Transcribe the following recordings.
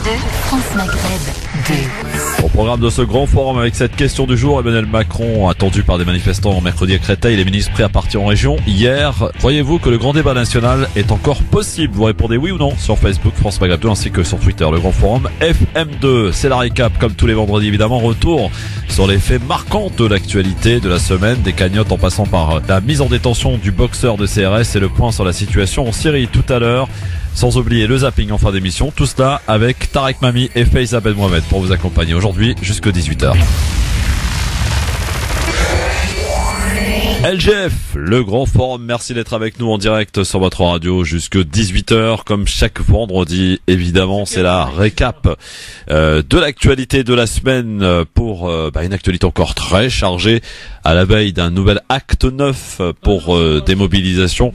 France Maghreb 2. Au programme de ce grand forum avec cette question du jour, Emmanuel Macron attendu par des manifestants mercredi à Créteil, les ministres prêts à partir en région hier. Croyez-vous que le grand débat national est encore possible? Vous répondez oui ou non sur Facebook France Maghreb 2 ainsi que sur Twitter. Le grand forum FM2, c'est la récap comme tous les vendredis évidemment. Retour sur les faits marquants de l'actualité de la semaine, des cagnottes en passant par la mise en détention du boxeur de CRS et le point sur la situation en Syrie tout à l'heure. Sans oublier le zapping en fin d'émission, tout cela avec Tarek Mami et Faiza Ben Mohamed pour vous accompagner aujourd'hui jusqu'à 18h. LGF, le grand forum, merci d'être avec nous en direct sur votre radio jusque 18h. Comme chaque vendredi, évidemment, c'est la récap de l'actualité de la semaine pour une actualité encore très chargée à la veille d'un nouvel acte 9 pour des mobilisations,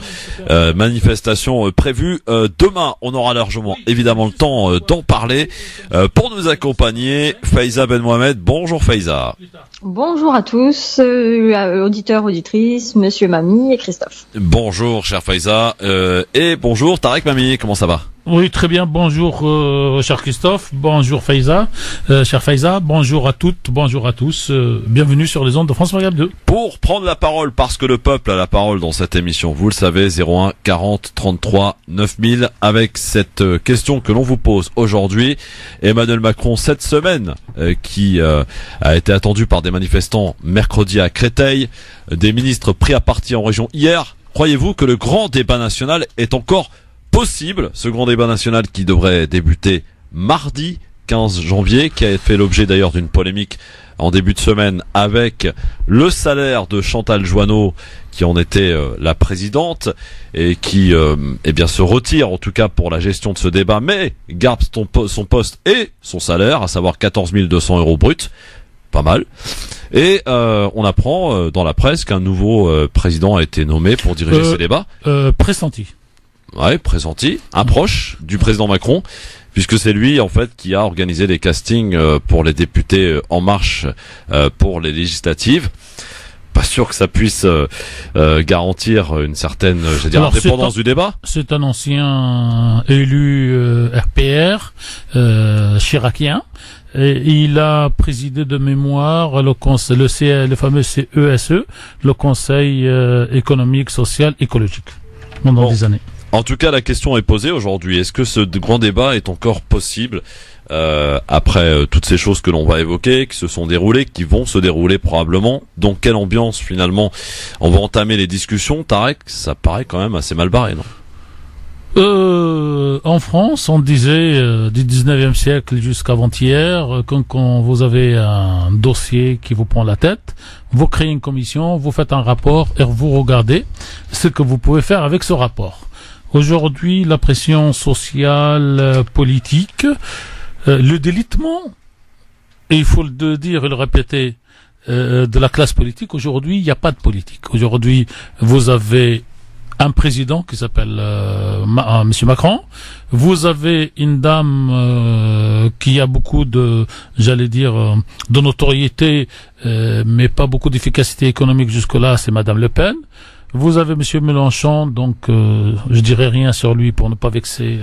manifestations prévues demain. On aura largement évidemment le temps d'en parler. Pour nous accompagner, Faiza Ben Mohamed. Bonjour Faiza. Bonjour à tous, auditeurs, auditrices, monsieur Mami et Christophe. Bonjour cher Faiza, et bonjour Tarek Mami, comment ça va? Oui, très bien, bonjour cher Christophe, bonjour Faiza, cher Faiza, bonjour à toutes, bonjour à tous, bienvenue sur les ondes de France Maghreb 2. Pour prendre la parole, parce que le peuple a la parole dans cette émission, vous le savez, 01 40 33 9000, avec cette question que l'on vous pose aujourd'hui. Emmanuel Macron, cette semaine, qui a été attendu par des manifestants mercredi à Créteil, des ministres pris à partir en région hier. Croyez-vous que le grand débat national est encore possible, ce grand débat national qui devrait débuter mardi 15 janvier, qui a fait l'objet d'ailleurs d'une polémique en début de semaine avec le salaire de Chantal Joanneau, qui en était la présidente, et qui se retire en tout cas pour la gestion de ce débat, mais garde son poste et son salaire, à savoir 14 200 € bruts. Pas mal. Et on apprend dans la presse qu'un nouveau président a été nommé pour diriger ces débats. Pressenti. Ouais, pressenti, un proche du président Macron, puisque c'est lui en fait qui a organisé les castings pour les députés En Marche pour les législatives. Pas sûr que ça puisse garantir une certaine, indépendance du débat. C'est un ancien élu RPR chiracien. Et il a présidé de mémoire le fameux CESE, le Conseil économique, social, écologique, pendant des années. En tout cas, la question est posée aujourd'hui. Est-ce que ce grand débat est encore possible après toutes ces choses que l'on va évoquer, qui se sont déroulées, qui vont se dérouler probablement? Dans quelle ambiance finalement on va entamer les discussions? Tarek, ça paraît quand même assez mal barré, non? En France, on disait du 19e siècle jusqu'avant-hier, quand vous avez un dossier qui vous prend la tête, vous créez une commission, vous faites un rapport et vous regardez ce que vous pouvez faire avec ce rapport. Aujourd'hui, la pression sociale, politique, le délitement, et il faut le dire et le répéter, de la classe politique, aujourd'hui, il n'y a pas de politique. Aujourd'hui, vous avez un président qui s'appelle Monsieur Macron. Vous avez une dame qui a beaucoup de notoriété, mais pas beaucoup d'efficacité économique jusque-là, c'est Madame Le Pen. Vous avez Monsieur Mélenchon, donc je dirais rien sur lui pour ne pas vexer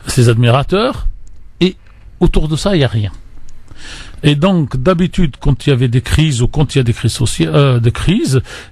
ses admirateurs. Et autour de ça, il n'y a rien. Et donc, d'habitude, quand il y avait des crises ou quand il y a des crises sociales,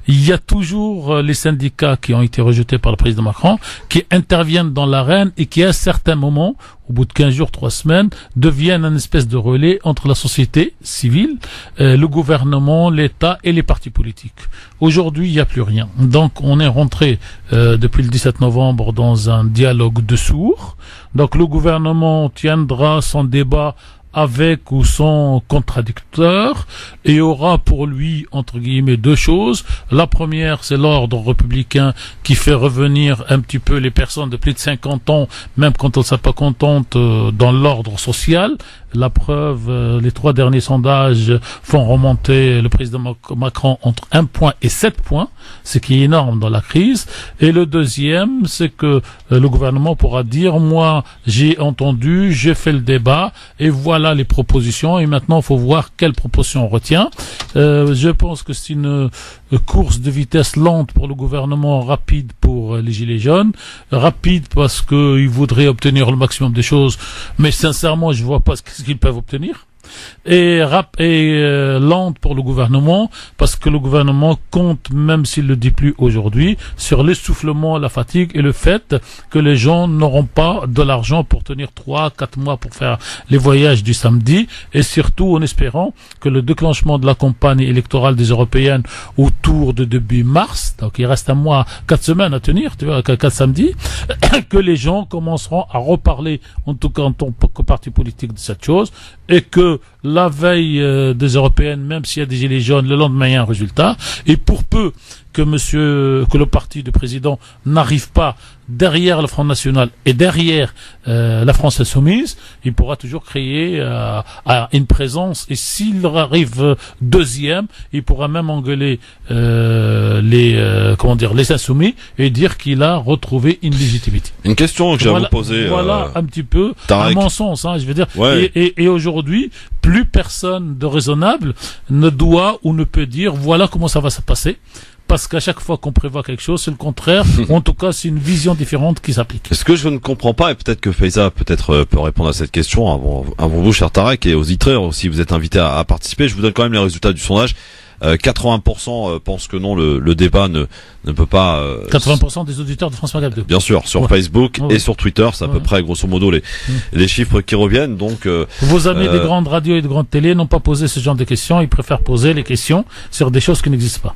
il y a toujours les syndicats qui ont été rejetés par le président Macron, qui interviennent dans l'arène et qui, à certains moments, au bout de 15 jours, 3 semaines, deviennent un espèce de relais entre la société civile, le gouvernement, l'État et les partis politiques. Aujourd'hui, il n'y a plus rien. Donc, on est rentré depuis le 17 novembre dans un dialogue de sourds. Donc, le gouvernement tiendra son débat avec ou sans contradicteur, et aura pour lui, entre guillemets, deux choses. La première, c'est l'ordre républicain qui fait revenir un petit peu les personnes de plus de 50 ans, même quand elles ne sont pas contentes, dans l'ordre social. La preuve, les 3 derniers sondages font remonter le président Macron entre 1 point et 7 points, ce qui est énorme dans la crise. Et le deuxième, c'est que le gouvernement pourra dire, moi, j'ai entendu, j'ai fait le débat, et voilà les propositions, et maintenant, il faut voir quelles propositions on retient. Je pense que c'est une course de vitesse lente pour le gouvernement, rapide pour les Gilets jaunes, rapide parce qu'ils voudraient obtenir le maximum des choses, mais sincèrement, je vois pas ce qu'ils peuvent obtenir. Et lente pour le gouvernement, parce que le gouvernement compte, même s'il le dit plus aujourd'hui, sur l'essoufflement, la fatigue et le fait que les gens n'auront pas de l'argent pour tenir 3-4 mois pour faire les voyages du samedi, et surtout en espérant que le déclenchement de la campagne électorale des européennes autour de début mars, donc il reste 4 semaines à tenir, tu vois, 4 samedis, que les gens commenceront à reparler, en tout cas en tant que parti politique, de cette chose, et que la veille des européennes, même s'il y a des gilets jaunes, le lendemain il y a un résultat, et pour peu que le parti du président n'arrive pas derrière le Front National et derrière la France Insoumise, il pourra toujours créer une présence, et s'il arrive deuxième, il pourra même engueuler les Insoumis et dire qu'il a retrouvé une légitimité. Une question que j'ai à vous poser. Voilà un petit peu, Tarek. à mon sens, je veux dire. Ouais. Et aujourd'hui, plus personne de raisonnable ne doit ou ne peut dire voilà comment ça va se passer. Parce qu'à chaque fois qu'on prévoit quelque chose, c'est le contraire. Ou en tout cas, c'est une vision différente qui s'applique. Ce que je ne comprends pas, et peut-être que Faiza peut répondre à cette question avant vous, cher Tarek, et aux auditeurs, si vous êtes invité à participer, je vous donne quand même les résultats du sondage. 80% pensent que non, le débat ne peut pas... 80% des auditeurs de France Maghreb 2. Bien sûr, sur Facebook et sur Twitter, c'est à peu près grosso modo les chiffres qui reviennent. Donc vos amis des grandes radios et de grandes télés n'ont pas posé ce genre de questions, ils préfèrent poser les questions sur des choses qui n'existent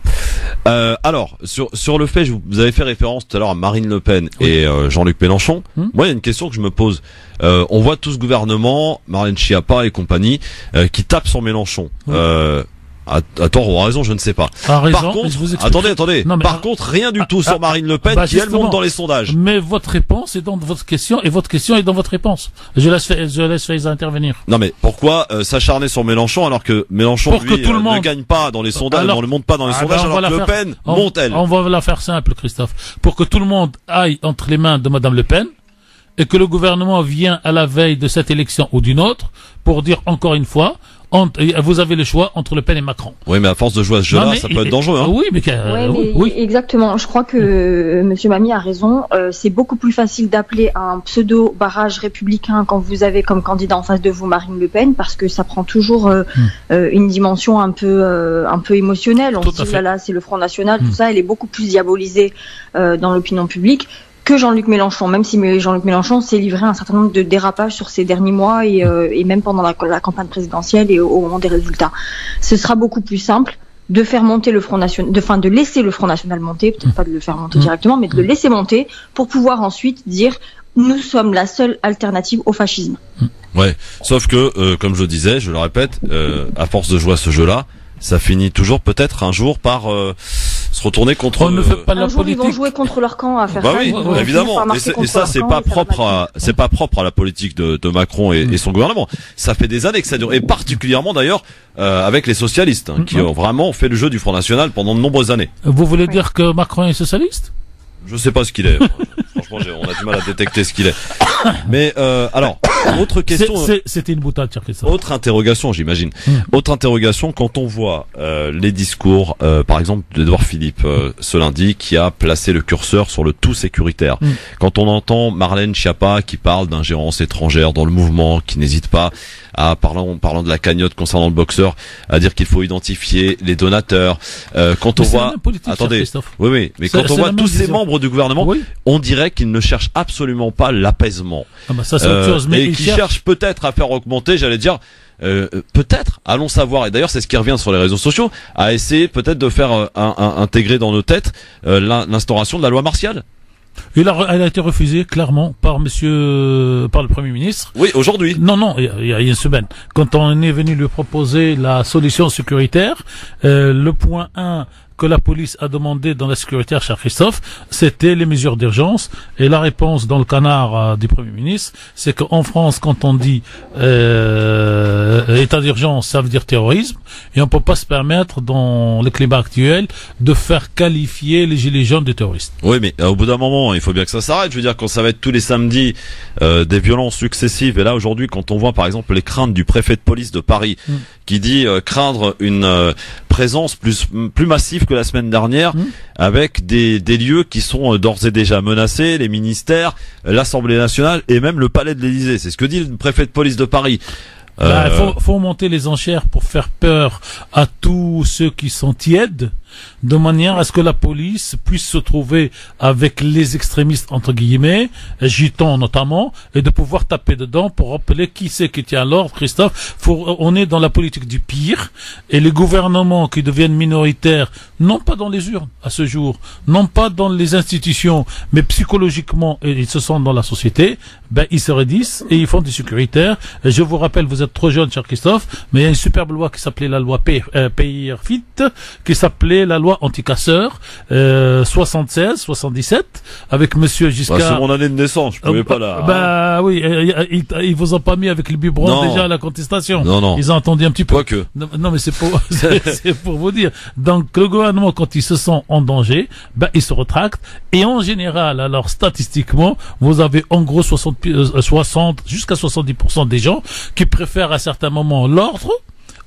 pas. Alors, sur le fait, vous avez fait référence tout à l'heure à Marine Le Pen et Jean-Luc Mélenchon. Moi, il y a une question que je me pose. On voit tout ce gouvernement, Marlène Schiappa et compagnie, qui tapent sur Mélenchon. À tort ou à raison, je ne sais pas. Par contre, attendez. Non, mais par contre, rien du tout sur Marine Le Pen qui elle monte dans les sondages. Mais votre réponse est dans votre question et votre question est dans votre réponse. Je laisse Faiza intervenir. Non mais pourquoi s'acharner sur Mélenchon alors que Mélenchon lui ne gagne pas dans les sondages, ne monte pas dans les sondages alors que Le Pen monte elle. On va la faire simple, Christophe, pour que tout le monde aille entre les mains de Madame Le Pen et que le gouvernement vienne à la veille de cette élection ou d'une autre pour dire encore une fois. Vous avez le choix entre Le Pen et Macron. Oui, mais à force de jouer à ce jeu-là, ça peut être dangereux. Hein. Oui, mais oui, exactement. Je crois que Monsieur Mamie a raison. C'est beaucoup plus facile d'appeler un pseudo barrage républicain quand vous avez comme candidat en face de vous Marine Le Pen, parce que ça prend toujours une dimension un peu émotionnelle. On se dit là, c'est le Front National, tout ça. Elle est beaucoup plus diabolisée dans l'opinion publique que Jean-Luc Mélenchon, même si Jean-Luc Mélenchon s'est livré à un certain nombre de dérapages sur ces derniers mois et même pendant la campagne présidentielle et au moment des résultats. Ce sera beaucoup plus simple de faire monter le Front National, de laisser le Front National monter, peut-être pas de le faire monter directement, mais de le laisser monter pour pouvoir ensuite dire nous sommes la seule alternative au fascisme. Ouais, sauf que, comme je le disais, je le répète, à force de jouer à ce jeu-là, ça finit toujours peut-être un jour par se retourner contre. On ne fait pas la jour, politique. Ils vont jouer contre leur camp à faire bah ça. Oui, évidemment. Et ça, c'est pas propre à la politique de Macron et son gouvernement. Ça fait des années que ça dure, et particulièrement d'ailleurs avec les socialistes qui ont vraiment fait le jeu du Front National pendant de nombreuses années. Vous voulez dire que Macron est socialiste? Je sais pas ce qu'il est. Franchement, on a du mal à détecter ce qu'il est. Mais alors, autre question. C'était une boutade, cher Christophe. Autre interrogation, j'imagine. Autre interrogation, quand on voit les discours, par exemple, d'Édouard Philippe ce lundi, qui a placé le curseur sur le tout sécuritaire. Quand on entend Marlène Schiappa qui parle d'ingérence étrangère dans le mouvement, qui n'hésite pas à parlant de la cagnotte concernant le boxeur, à dire qu'il faut identifier les donateurs. Quand on voit, attendez, oui, mais quand on voit tous ces membres du gouvernement, on dirait qu'ils ne cherchent absolument pas l'apaisement. Ah bah ça c'est autre chose, mais et qui cherchent peut-être à faire augmenter, j'allais dire, peut-être, allons savoir, et d'ailleurs c'est ce qui revient sur les réseaux sociaux, à essayer peut-être de faire intégrer dans nos têtes l'instauration de la loi martiale. Elle a été refusée clairement par le Premier ministre. Oui, aujourd'hui. Non, il y a une semaine. Quand on est venu lui proposer la solution sécuritaire, le point 1 que la police a demandé dans la sécurité, cher Christophe, c'était les mesures d'urgence. Et la réponse dans le canard du Premier ministre, c'est qu'en France, quand on dit état d'urgence, ça veut dire terrorisme, et on peut pas se permettre, dans le climat actuel, de faire qualifier les gilets jaunes de terroristes. Oui, mais au bout d'un moment, il faut bien que ça s'arrête. Je veux dire, quand ça va être tous les samedis des violences successives, et là aujourd'hui, quand on voit par exemple les craintes du préfet de police de Paris, qui dit craindre une présence plus massive que la semaine dernière, avec des lieux qui sont d'ores et déjà menacés, les ministères, l'Assemblée nationale et même le palais de l'Élysée. C'est ce que dit le préfet de police de Paris. Il faut monter les enchères pour faire peur à tous ceux qui sont tièdes, de manière à ce que la police puisse se trouver avec les extrémistes, entre guillemets, gitans notamment, et de pouvoir taper dedans pour rappeler qui c'est qui tient l'ordre. Christophe, on est dans la politique du pire, et les gouvernements qui deviennent minoritaires, non pas dans les urnes à ce jour, non pas dans les institutions, mais psychologiquement, et ils se sentent dans la société, ben ils se raidissent et ils font des sécuritaires. Et je vous rappelle, vous êtes trop jeune, cher Christophe, mais il y a une superbe loi qui s'appelait la loi PIR-FIT, qui s'appelait la loi anti-casseurs, 76-77, avec monsieur Giscard. C'est mon année de naissance, je pouvais pas là. Bah oui, ils vous ont pas mis avec le biberon déjà à la contestation. Non. Ils ont entendu un petit peu. Quoique. Non, mais c'est pour vous dire. Donc le gouvernement, quand il se sent en danger, ben il se rétracte. Et en général, alors statistiquement, vous avez en gros 60 jusqu'à 70% des gens qui préfèrent à certains moments l'ordre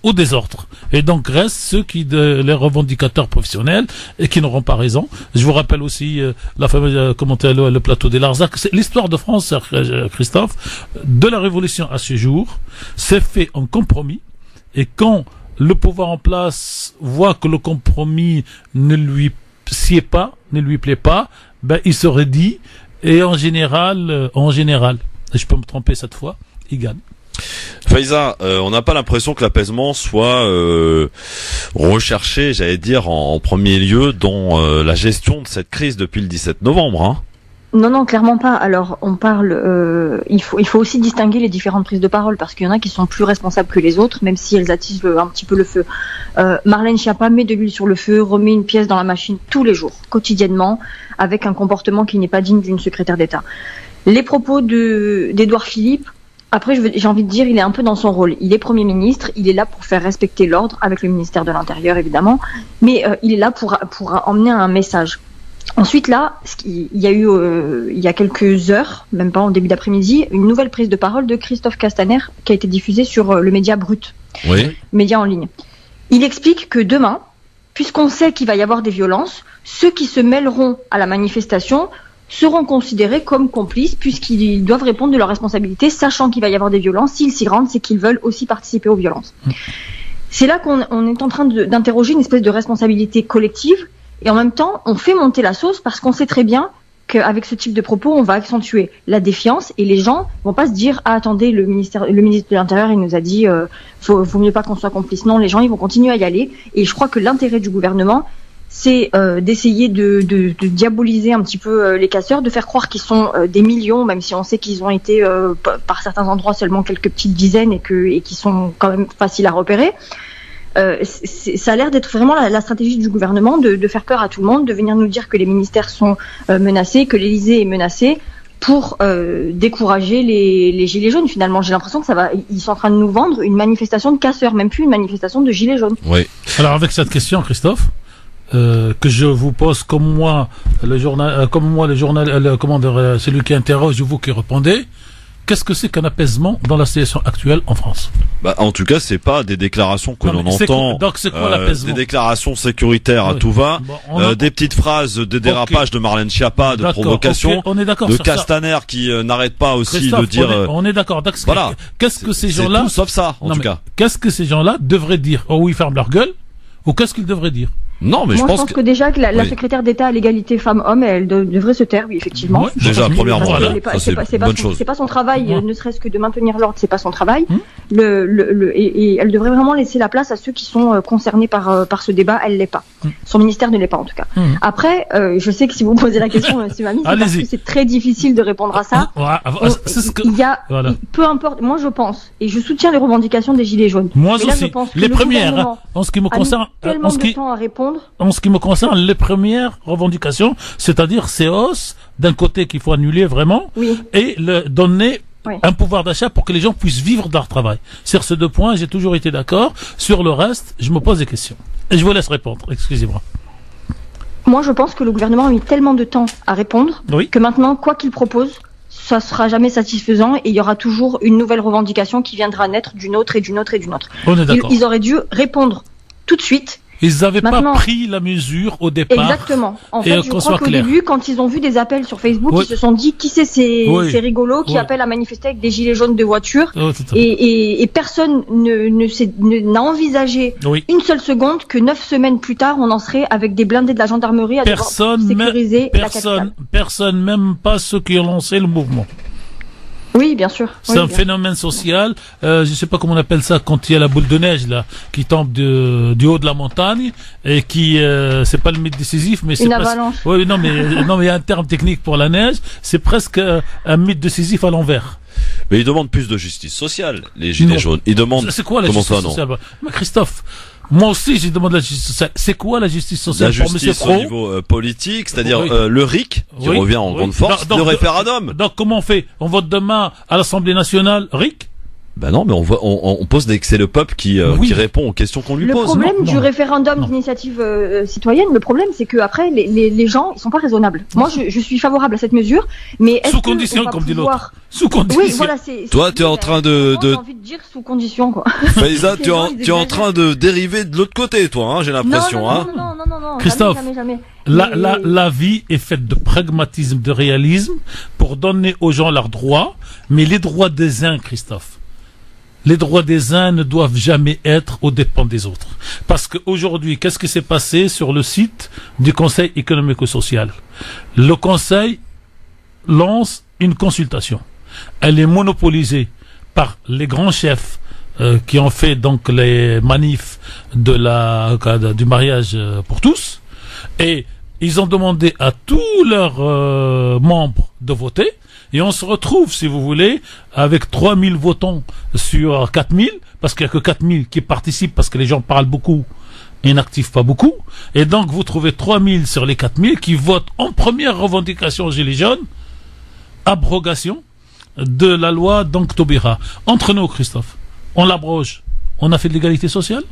au désordre. Et donc restent ceux les revendicateurs professionnels et qui n'auront pas raison. Je vous rappelle aussi la fameuse le plateau des Larzac. C'est l'histoire de France, Christophe, de la Révolution à ce jour, c'est fait en compromis. Et quand le pouvoir en place voit que le compromis ne lui sied pas, ne lui plaît pas, ben il se redit. Et en général, et je peux me tromper cette fois, il gagne. Faiza, on n'a pas l'impression que l'apaisement soit recherché, j'allais dire, en premier lieu dans la gestion de cette crise depuis le 17 novembre. Hein. Non, clairement pas. Alors, on parle. Il faut aussi distinguer les différentes prises de parole parce qu'il y en a qui sont plus responsables que les autres, même si elles attisent un petit peu le feu. Marlène Schiappa met de l'huile sur le feu, remet une pièce dans la machine tous les jours, quotidiennement, avec un comportement qui n'est pas digne d'une secrétaire d'État. Les propos d'Édouard Philippe. Après, j'ai envie de dire, il est un peu dans son rôle. Il est Premier ministre, il est là pour faire respecter l'ordre, avec le ministère de l'Intérieur évidemment, mais il est là pour emmener un message. Ensuite là, il y a eu il y a quelques heures, même pas en début d'après-midi, une nouvelle prise de parole de Christophe Castaner qui a été diffusée sur le média Brut, média en ligne. Il explique que demain, puisqu'on sait qu'il va y avoir des violences, ceux qui se mêleront à la manifestation seront considérés comme complices puisqu'ils doivent répondre de leurs responsabilités, sachant qu'il va y avoir des violences. S'ils s'y rendent, c'est qu'ils veulent aussi participer aux violences. C'est là qu'on est en train d'interroger une espèce de responsabilité collective et en même temps, on fait monter la sauce parce qu'on sait très bien qu'avec ce type de propos, on va accentuer la défiance et les gens vont pas se dire « Ah, attendez, le ministre de l'Intérieur, il nous a dit vaut mieux pas qu'on soit complice. » Non, les gens, ils vont continuer à y aller et je crois que l'intérêt du gouvernement, c'est d'essayer de diaboliser un petit peu les casseurs, de faire croire qu'ils sont des millions, même si on sait qu'ils ont été par certains endroits seulement quelques petites dizaines et qui sont quand même faciles à repérer. Ça a l'air d'être vraiment la stratégie du gouvernement de faire peur à tout le monde, de venir nous dire que les ministères sont menacés, que l'Élysée est menacé, pour décourager les gilets jaunes. Finalement, j'ai l'impression que ils sont en train de nous vendre une manifestation de casseurs, même plus une manifestation de gilets jaunes. Oui. Alors avec cette question, Christophe, que je vous pose comme moi, celui qui interroge ou vous qui répondez, qu'est-ce que c'est qu'un apaisement dans la situation actuelle en France? Bah, en tout cas, c'est pas des déclarations que l'on entend. Donc c'est quoi l'apaisement? Des déclarations sécuritaires à tout va, des petites phrases de dérapage de Marlène Schiappa, de provocation, on est d'accord de sur Castaner qui n'arrête pas aussi de dire. On est d'accord. Voilà. Qu'est-ce que ces gens-là? C'est tout sauf ça, en tout cas. Qu'est-ce que ces gens-là devraient dire? Oh, ils ferment leur gueule? Ou qu'est-ce qu'ils devraient dire? Non, mais moi, je pense que déjà que la secrétaire d'État à l'égalité femmes-hommes, elle devrait se taire, oui, effectivement. Ouais, déjà, premièrement, c'est pas son travail, ne serait-ce que de maintenir l'ordre, c'est pas son travail. Et elle devrait vraiment laisser la place à ceux qui sont concernés par ce débat. Elle l'est pas. Son ministère ne l'est pas, en tout cas. Après, je sais que si vous posez la question, Monsieur Mamie, c'est parce que c'est très difficile de répondre à ça. Peu importe. Moi, je pense et je soutiens les revendications des gilets jaunes. Moi aussi. Les premières, en ce qui me concerne, tellement de temps à répondre. en ce qui me concerne, les premières revendications, c'est-à-dire ces hausses, d'un côté qu'il faut annuler vraiment, Oui. et donner Oui. un pouvoir d'achat pour que les gens puissent vivre de leur travail. Sur ces deux points, j'ai toujours été d'accord. Sur le reste, je me pose des questions. Et je vous laisse répondre, excusez-moi. Moi, je pense que le gouvernement a mis tellement de temps à répondre Oui. que maintenant, quoi qu'il propose, ça sera jamais satisfaisant et il y aura toujours une nouvelle revendication qui viendra naître d'une autre et d'une autre et d'une autre. On est d'accord. Ils auraient dû répondre tout de suite. Ils n'avaient pas Maintenant- pris la mesure au départ. Exactement. En Et fait, qu'on je soit crois qu'au clair. début, quand ils ont vu des appels sur Facebook, Oui. ils se sont dit qui c'est Oui. ces rigolos qui Oui. appellent à manifester avec des gilets jaunes de voiture. Oh, tout à fait. Et personne n'a envisagé Oui. une seule seconde que 9 semaines plus tard, on en serait avec des blindés de la gendarmerie à devoir sécuriser la capitale. Personne, même pas ceux qui ont lancé le mouvement. Oui, bien sûr. C'est Oui, un bien phénomène social. Je sais pas comment on appelle ça quand il y a la boule de neige là qui tombe du haut de la montagne et qui c'est pas le mythe décisif, mais c'est Une presque- avalanche. Oui, non, mais il y a un terme technique pour la neige. C'est presque un mythe décisif à l'envers. Mais ils demandent plus de justice sociale, les gilets Non. jaunes. Ils demandent. C'est quoi la Comment justice ça, non sociale? Mais Christophe, moi aussi j'ai demandé la justice sociale. C'est quoi la justice sociale La pour Monsieur justice Pro? au niveau politique, c'est-à-dire Oui. le RIC qui Oui, revient en oui. grande force, Donc, le référendum. Donc comment on fait? On vote demain à l'Assemblée nationale, RIC? Ben non, mais on pose c'est le peuple qui Oui. répond aux questions qu'on lui Le pose. problème Non, du non. référendum Non. d'initiative citoyenne, le problème c'est que après les gens ils sont pas raisonnables. Moi je suis favorable à cette mesure, mais est-ce Sous que on condition, va comme dit pouvoir- l'autre. Sous condition. Oui, voilà, c'est. Toi, tu es en train moi, de- J'ai envie de dire sous condition quoi. Faiza, tu es en Ils train de dériver de l'autre côté, toi, hein, j'ai l'impression, non, hein. non, Christophe, jamais. La vie est faite de pragmatisme, de réalisme pour donner aux gens leurs droits, mais les droits des uns, Christophe, les droits des uns ne doivent jamais être aux dépens des autres. Parce qu'aujourd'hui, qu'est-ce qui s'est passé sur le site du Conseil économique et social? Le Conseil lance une consultation. Elle est monopolisée par les grands chefs qui ont fait donc les manifs du mariage pour tous. Et ils ont demandé à tous leurs membres de voter. Et on se retrouve, si vous voulez, avec 3000 votants sur 4000, parce qu'il n'y a que 4000 qui participent, parce que les gens parlent beaucoup et n'activent pas beaucoup. Et donc, vous trouvez 3000 sur les 4000 qui votent en première revendication Gilets jaunes, abrogation de la loi donc Taubira. Entre nous, Christophe, on l'abroge. On a fait de l'égalité sociale?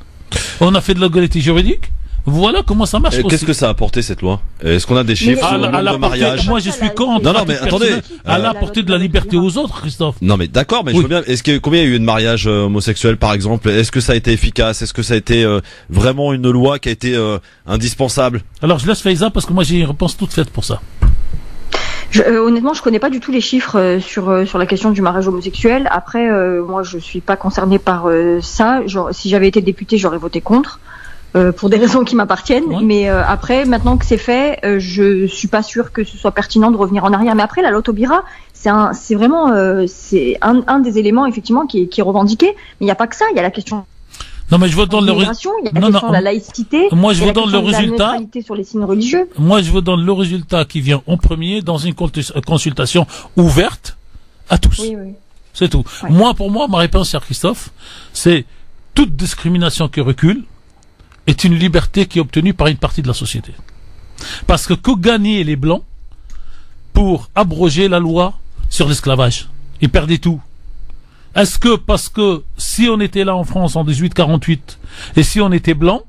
On a fait de l'égalité juridique? Voilà comment ça marche. Qu'est-ce que ça a apporté cette loi? Est-ce qu'on a des chiffres sur le nombre de mariages? Moi, je suis contre. Non, non, mais attendez. À la portée de la liberté aux autres, Christophe. Non mais d'accord, mais je Oui. veux bien. Combien il y a eu de mariages homosexuels par exemple? Est-ce que ça a été efficace? Est-ce que ça a été vraiment une loi qui a été indispensable? Alors, je laisse Faiza parce que moi, j'ai une réponse toute faite pour ça. Honnêtement, je connais pas du tout les chiffres sur la question du mariage homosexuel. Après, moi, je suis pas concernée par ça. Si j'avais été députée, j'aurais voté contre. Pour des raisons qui m'appartiennent, Ouais. mais après, maintenant que c'est fait, je suis pas sûre que ce soit pertinent de revenir en arrière. Mais après, la loi Taubira, c'est vraiment c'est un des éléments effectivement qui est revendiqué. Mais il n'y a pas que ça. Il y a la question Non, mais je vous de donne le l'immigration, il y a la Non, question non, de la laïcité. moi, je il y a vous la donne question le de la résultat. neutralité sur les signes religieux. Moi, je vous donne le résultat qui vient en premier dans une consultation ouverte à tous. Oui, oui. C'est tout. Ouais. Moi, pour moi, ma réponse, cher Christophe, c'est toute discrimination qui recule est une liberté qui est obtenue par une partie de la société. Parce que gagnaient les Blancs pour abroger la loi sur l'esclavage? Ils perdaient tout. Est-ce que parce que si on était là en France en 1848 et si on était blanc,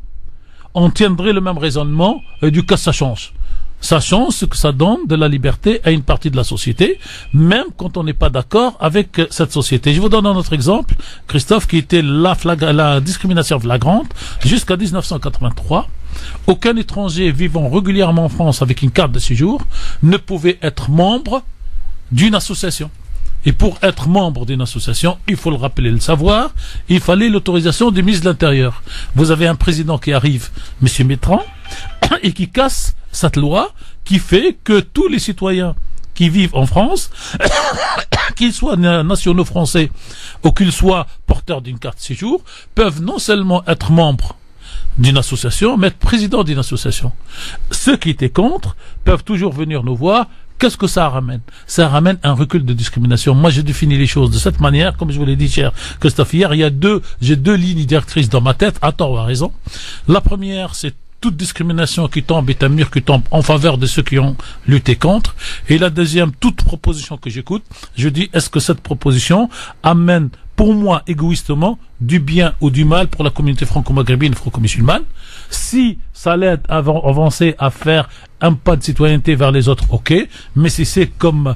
on tiendrait le même raisonnement et du cas ça change? Ça change ce que ça donne de la liberté à une partie de la société, même quand on n'est pas d'accord avec cette société. Je vous donne un autre exemple, Christophe, qui était la discrimination flagrante jusqu'à 1983. Aucun étranger vivant régulièrement en France avec une carte de séjour ne pouvait être membre d'une association. Et pour être membre d'une association, il faut le rappeler, le savoir, il fallait l'autorisation du ministre de l'Intérieur. Vous avez un président qui arrive, M. Mitterrand, et qui casse cette loi qui fait que tous les citoyens qui vivent en France, qu'ils soient nationaux français ou qu'ils soient porteurs d'une carte de séjour, peuvent non seulement être membres d'une association, mais être président d'une association. Ceux qui étaient contre peuvent toujours venir nous voir. Qu'est-ce que ça ramène? Ça ramène un recul de discrimination. Moi, je définis les choses de cette manière, comme je vous l'ai dit, cher Christophe, hier, j'ai deux lignes directrices dans ma tête, à tort ou à raison. La première, c'est toute discrimination qui tombe est un mur qui tombe en faveur de ceux qui ont lutté contre. Et la deuxième, toute proposition que j'écoute, je dis, est-ce que cette proposition amène, pour moi, égoïstement, du bien ou du mal pour la communauté franco-maghrébine, franco-musulmane? Si ça l'aide à avancer, à faire un pas de citoyenneté vers les autres, ok. Mais si c'est comme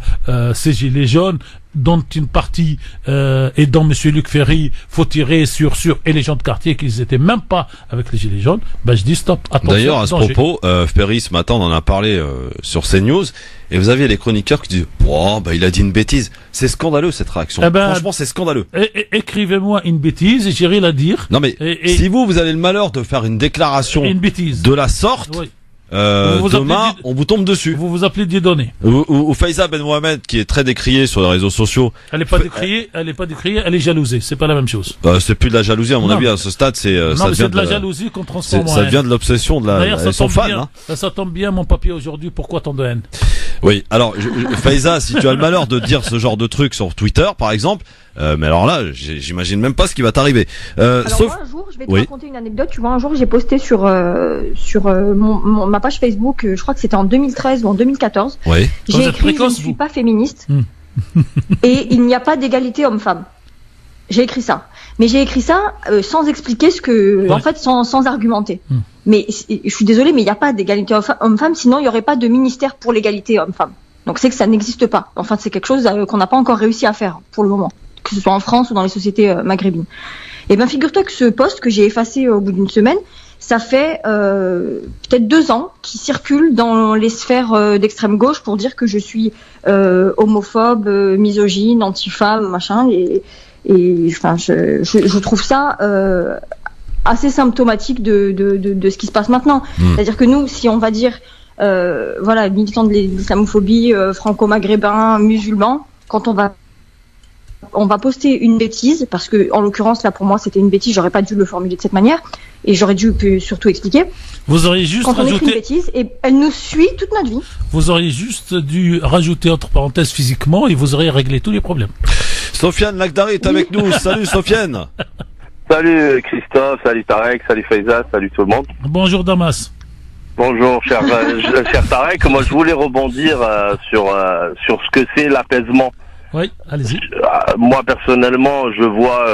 ces gilets jaunes, dont une partie et dont M. Luc Ferry faut tirer sur et les gens de quartier qu'ils étaient même pas avec les gilets jaunes, ben je dis stop. Attention. D'ailleurs, à ce propos, Ferry ce matin on en a parlé sur CNews et vous aviez les chroniqueurs qui disent oh, bah il a dit une bêtise. C'est scandaleux cette réaction. Eh ben, franchement, c'est scandaleux. Écrivez-moi une bêtise et j'irai la dire. Non mais si vous avez le malheur de faire une déclaration une bêtise de la sorte. Oui. Demain, on vous tombe dessus. Vous vous appelez Dieudonné. Ou Faiza Ben Mohamed, qui est très décriée sur les réseaux sociaux. Elle est pas décriée, elle est jalousée. C'est pas la même chose. C'est plus de la jalousie, à mon avis, à ce stade, c'est, non, c'est de la jalousie qu'on transforme en haine. Ça devient de l'obsession de la, d'ailleurs, son fan, bien, hein. Ça tombe bien, mon papier aujourd'hui, pourquoi tant de haine? Oui. Alors, Faiza, si tu as le malheur de dire ce genre de truc sur Twitter, par exemple, mais alors là, j'imagine même pas ce qui va t'arriver. Sauf moi, un jour, je vais te raconter une anecdote. Tu vois, un jour, j'ai posté sur ma page Facebook, je crois que c'était en 2013 ou en 2014. Oui. J'ai écrit je ne suis pas féministe et il n'y a pas d'égalité homme-femme. J'ai écrit ça, mais j'ai écrit ça sans expliquer ce que, en fait, sans argumenter. Mais je suis désolée, mais il n'y a pas d'égalité homme-femme, sinon il n'y aurait pas de ministère pour l'égalité homme-femme. Donc c'est que ça n'existe pas. Enfin, c'est quelque chose qu'on n'a pas encore réussi à faire pour le moment, que ce soit en France ou dans les sociétés maghrébines. Et ben figure-toi que ce post que j'ai effacé au bout d'une semaine, ça fait peut-être 2 ans qu'il circule dans les sphères d'extrême gauche pour dire que je suis homophobe, misogyne, anti-femme, machin. Et enfin, je trouve ça assez symptomatique de ce qui se passe maintenant. C'est-à-dire que nous, si on va dire voilà, militants de l'islamophobie, franco-maghrébins, musulmans, quand on va poster une bêtise, parce que en l'occurrence là pour moi c'était une bêtise, j'aurais pas dû le formuler de cette manière et j'aurais dû surtout expliquer. Vous auriez juste quand on écrit une bêtise et elle nous suit toute notre vie. Vous auriez juste dû rajouter entre parenthèses physiquement et vous auriez réglé tous les problèmes. Sofiane Lakhdari est avec nous. Salut Sofiane. Salut Christophe, salut Tarek, salut Faiza, salut tout le monde. Bonjour Damas. Bonjour cher Tarek, moi je voulais rebondir sur ce que c'est l'apaisement. Oui, allez-y. Moi personnellement, je vois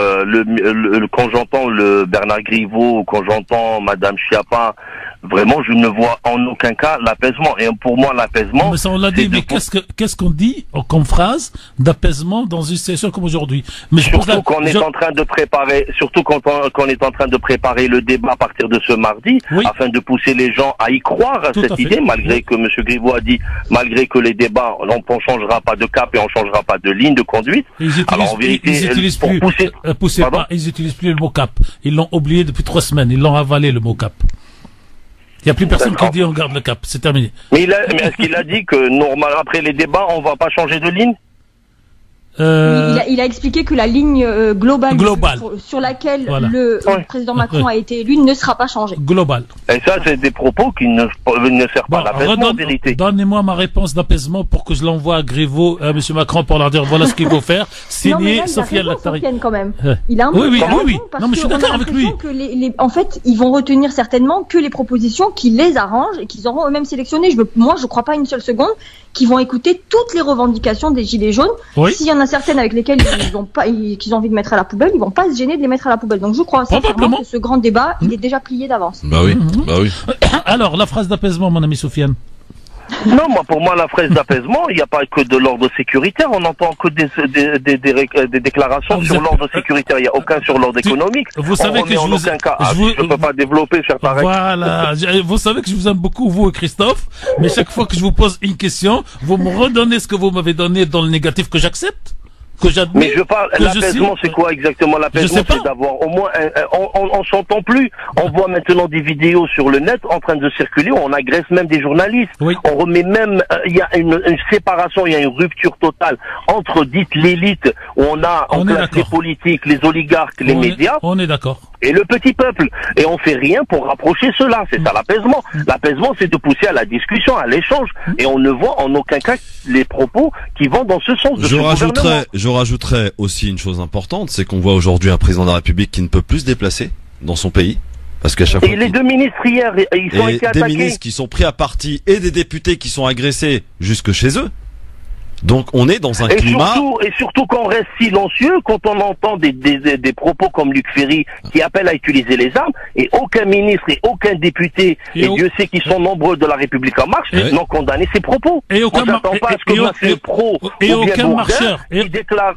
quand j'entends le Bernard Griveaux ou quand j'entends Madame Schiappa, vraiment je ne vois en aucun cas l'apaisement. Et pour moi l'apaisement. Mais ça on l'a dit. Mais qu'est-ce qu'on dit comme phrase d'apaisement dans une situation comme aujourd'hui? Mais surtout qu'on est en train de préparer, qu'on est en train de préparer le débat à partir de ce mardi, afin de pousser les gens à y croire à cette idée, malgré que Monsieur Griveaux a dit, malgré que les débats, on changera pas de cap et on changera pas de ligne de conduite. Alors en vérité, ils utilisent plus le mot cap. Ils l'ont oublié depuis 3 semaines. Ils l'ont avalé le mot cap. Il n'y a plus personne qui dit on garde le cap. C'est terminé. Mais est-ce qu'il a dit que normal après les débats on va pas changer de ligne? Il a expliqué que la ligne globale sur laquelle le président Macron a été élu ne sera pas changée. Global. Et ça, c'est des propos qui ne servent pas à l'apaisement, en vérité. Donnez-moi ma réponse d'apaisement pour que je l'envoie à Griveaux, à M. Macron, pour leur dire voilà ce qu'il faut faire. Signer Sofiane Lakhdari. Quand même. Il a un peu oui. Parce non, mais je suis d'accord avec lui. Que en fait, ils vont retenir certainement que les propositions qui les arrangent et qu'ils auront eux-mêmes sélectionnées. Moi, je crois pas une seule seconde qu'ils vont écouter toutes les revendications des Gilets jaunes. S'il y en a certaines avec lesquelles qu'ils ont envie de mettre à la poubelle, ils vont pas se gêner de les mettre à la poubelle. Donc je crois sincèrement que ce grand débat, il est déjà plié d'avance. Bah oui. Alors, la phrase d'apaisement, mon ami Sofiane. Non, pour moi, la phrase d'apaisement, il n'y a pas que de l'ordre sécuritaire. On n'entend que des déclarations sur l'ordre sécuritaire. Il n'y a aucun sur l'ordre économique. Vous savez que en aucun cas. Je ne peux pas développer, cher Tarek. Voilà. Vous savez que je vous aime beaucoup, vous et Christophe. Mais chaque fois que je vous pose une question, vous me redonnez ce que vous m'avez donné dans le négatif que j'accepte. Mais je parle, l'apaisement c'est quoi exactement? L'apaisement c'est d'avoir au moins, on s'entend plus. On voit maintenant des vidéos sur le net en train de circuler où on agresse même des journalistes. On remet même, il y a une séparation, il y a une rupture totale entre l'élite où on classe les politiques, les oligarques, les médias. On est d'accord. Et le petit peuple. Et on fait rien pour rapprocher cela. C'est ça l'apaisement. L'apaisement, c'est de pousser à la discussion, à l'échange. Et on ne voit en aucun cas les propos qui vont dans ce sens. Je rajouterais aussi une chose importante, c'est qu'on voit aujourd'hui un président de la République qui ne peut plus se déplacer dans son pays. Parce qu'à chaque fois. Et les deux ministres hier, ils ont été attaqués. Des ministres qui sont pris à partie et des députés qui sont agressés jusque chez eux. Donc on est dans un climat... Et surtout quand on reste silencieux, quand on entend des propos comme Luc Ferry qui appellent à utiliser les armes, et aucun ministre et aucun député, et Dieu sait qu'ils sont nombreux de la République en marche, n'ont condamné ces propos. Et aucun j'attends pas à ce que M. Pro ou bien Bourguin qui déclare...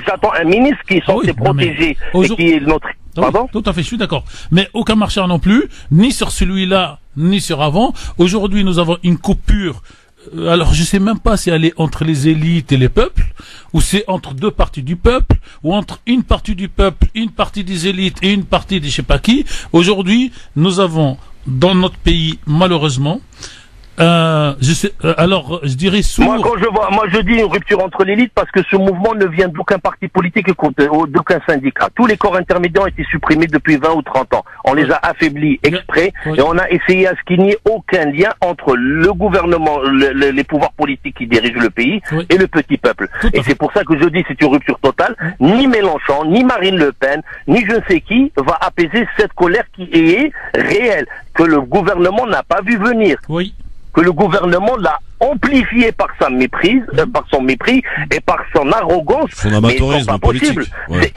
J'attends un ministre qui est censé protéger et qui est notre... Pardon ? Tout à fait, je suis d'accord. Mais aucun marcheur non plus, ni sur celui-là, ni sur avant. Aujourd'hui, nous avons une coupure. Alors, je sais même pas si elle est entre les élites et les peuples, ou c'est entre deux parties du peuple, ou entre une partie du peuple, une partie des élites et une partie des je sais pas qui. Aujourd'hui, nous avons, dans notre pays, malheureusement, je dirais sourd. Moi, je dis une rupture entre l'élite parce que ce mouvement ne vient d'aucun parti politique et d'aucun syndicat. Tous les corps intermédiaires ont été supprimés depuis 20 ou 30 ans. On les a affaiblis exprès et on a essayé à ce qu'il n'y ait aucun lien entre le gouvernement, les pouvoirs politiques qui dirigent le pays et le petit peuple. Et c'est pour ça que je dis c'est une rupture totale. Ni Mélenchon, ni Marine Le Pen, ni je ne sais qui va apaiser cette colère qui est réelle, que le gouvernement n'a pas vu venir. Oui. Que le gouvernement l'a amplifié par sa méprise, par son mépris et par son arrogance. Son amateurisme politique. Ouais.